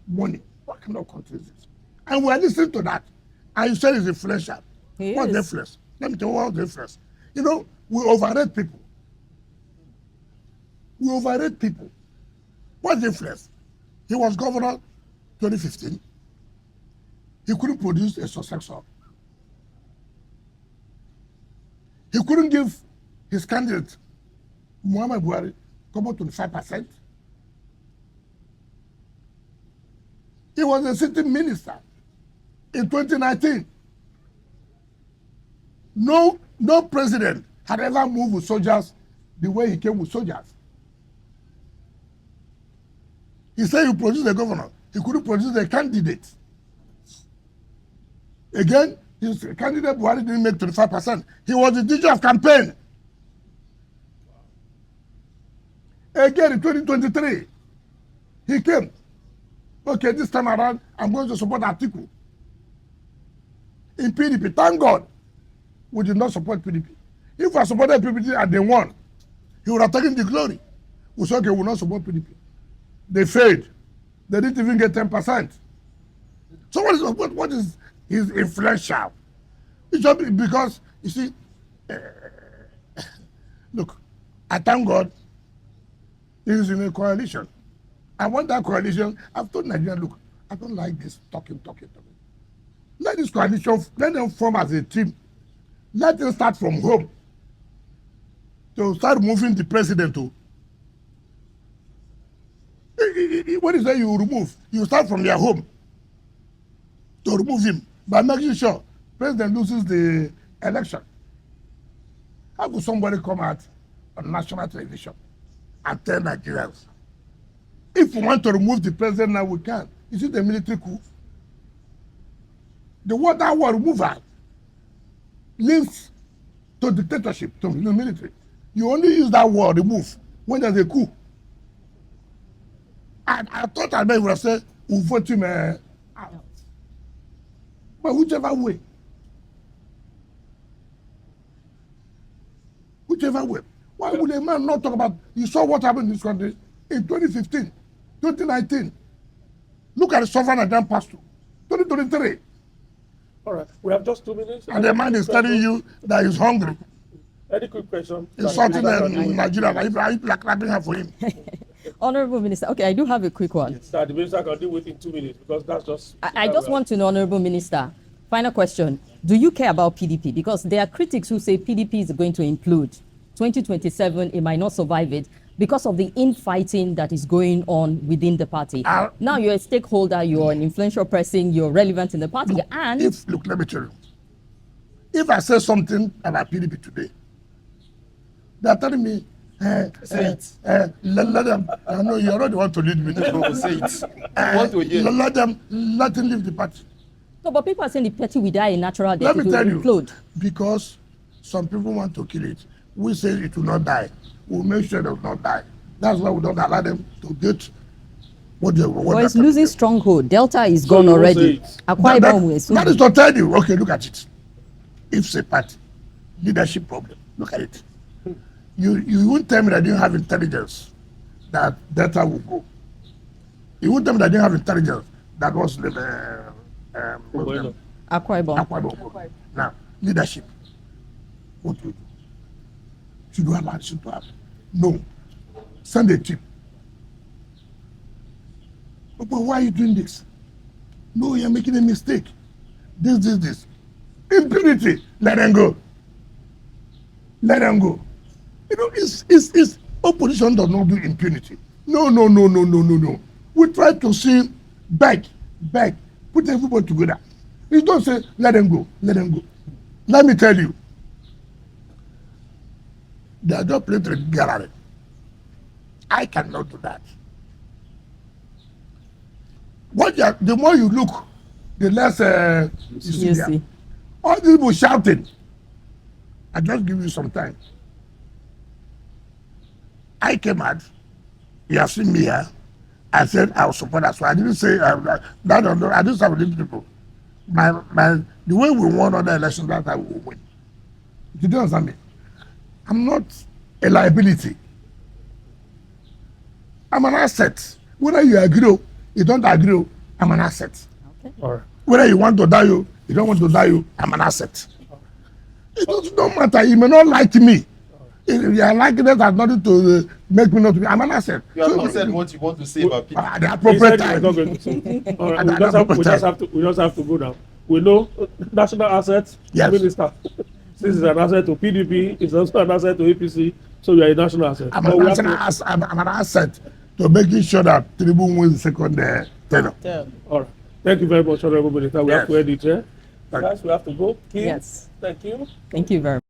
money. What kind of country is this? And we are listening to that. And you said it's influential. What's the influence? Let me tell you what's the influence. You know, we overrate people. We overrate people. What's the influence? He was governor 2015. He couldn't produce a successor. He couldn't give his candidate, Muhammad Buhari, come up to 25%. He was a sitting minister in 2019. No president had ever moved with soldiers the way he came with soldiers. He said he produced a governor. He couldn't produce a candidate. Again, his candidate Buhari didn't make 25%. He was the teacher of campaign. Again, in 2023, he came. Okay, this time around, I'm going to support Atiku. In PDP, thank God, we did not support PDP. If I supported PDP and they won, he would have taken the glory. We said, okay, we will not support PDP. They failed. They didn't even get 10%. So what is his influential? It's just because, you see, look, I thank God he is in a coalition. I want that coalition. I've told Nigeria, look, I don't like this talking. Let this coalition, let them form as a team. Let them start from home. To start moving the president to. What is that you remove? You start from your home to remove him by making sure president loses the election. How could somebody come out on national television and tell Nigerians, if we want to remove the president now, we can. Is it a military coup? The word that word removal links to dictatorship, to the military. You only use that word remove when there's a coup. And I thought I would have said, we'll vote him out. But whichever way. Why would a man not talk about, you saw what happened in this country in 2015, 2019. Look at the sovereign and then passed to 2023. All right, we have just 2 minutes. And the man is telling you that he's hungry. Any quick question? Insulting Nigeria, are you clapping her for him? Honorable Minister, okay, I do have a quick one. Yes, the minister can deal with in 2 minutes because that's just. I just want to know, Honorable Minister, final question. Do you care about PDP? Because there are critics who say PDP is going to implode. 2027, it might not survive it because of the infighting that is going on within the party. Now you're a stakeholder, you're an influential person, you're relevant in the party. Look, and let me tell you. If I say something about PDP today, they're telling me, let them, I know you already want to lead me. Say it. Let them leave the party. No, but people are saying the party will die a natural death. Let me tell you, implode. because some people want to kill it. We say it will not die. We'll make sure it will not die. That's why we don't allow them to get what they want. But it's losing stronghold. Delta is gone you already. say it. That is to tell you. Okay, look at it. If it's a party, leadership problem, look at it. You won't tell me that you didn't have intelligence that Delta will go. You won't tell me that you didn't have intelligence that was Akwa Ibom. Akwa Ibom. Now, leadership. What do we do? Should we have? Should we have? No. Send a tip. But why are you doing this? No, you're making a mistake. This. Impunity. Let them go. Let them go. You know, it's opposition does not do impunity. No. We try to see beg, put everybody together. You don't say, let them go. Let me tell you, they are just playing to the gallery. I cannot do that. The more you look, the less you see them. All these people shouting. I just give you some time. I came out. You have seen me here. I said I will support that. So I didn't say that. I didn't have these people. The way we won other elections, that I will win. You don't understand me? I'm not a liability. I'm an asset. Whether you agree or you don't agree, I'm an asset. Okay. All right. Whether you want to die, you don't want to die, I'm an asset. It don't matter. You may not like me. If you are liking it, has nothing to make me not to be. I'm an asset. You have not said what you want to say about people. At the appropriate time. All right. We just have to go now. We know national assets, Yes. Minister. This is an asset to PDP. It's also an asset to APC. So you are a national asset. I'm an asset to making sure that Tinubu wins the second tenure. All right. Thank you very much, Honorable Minister. We have to end it here. Thank you. Guys, we have to go. Kim, Yes. Thank you. Thank you very much.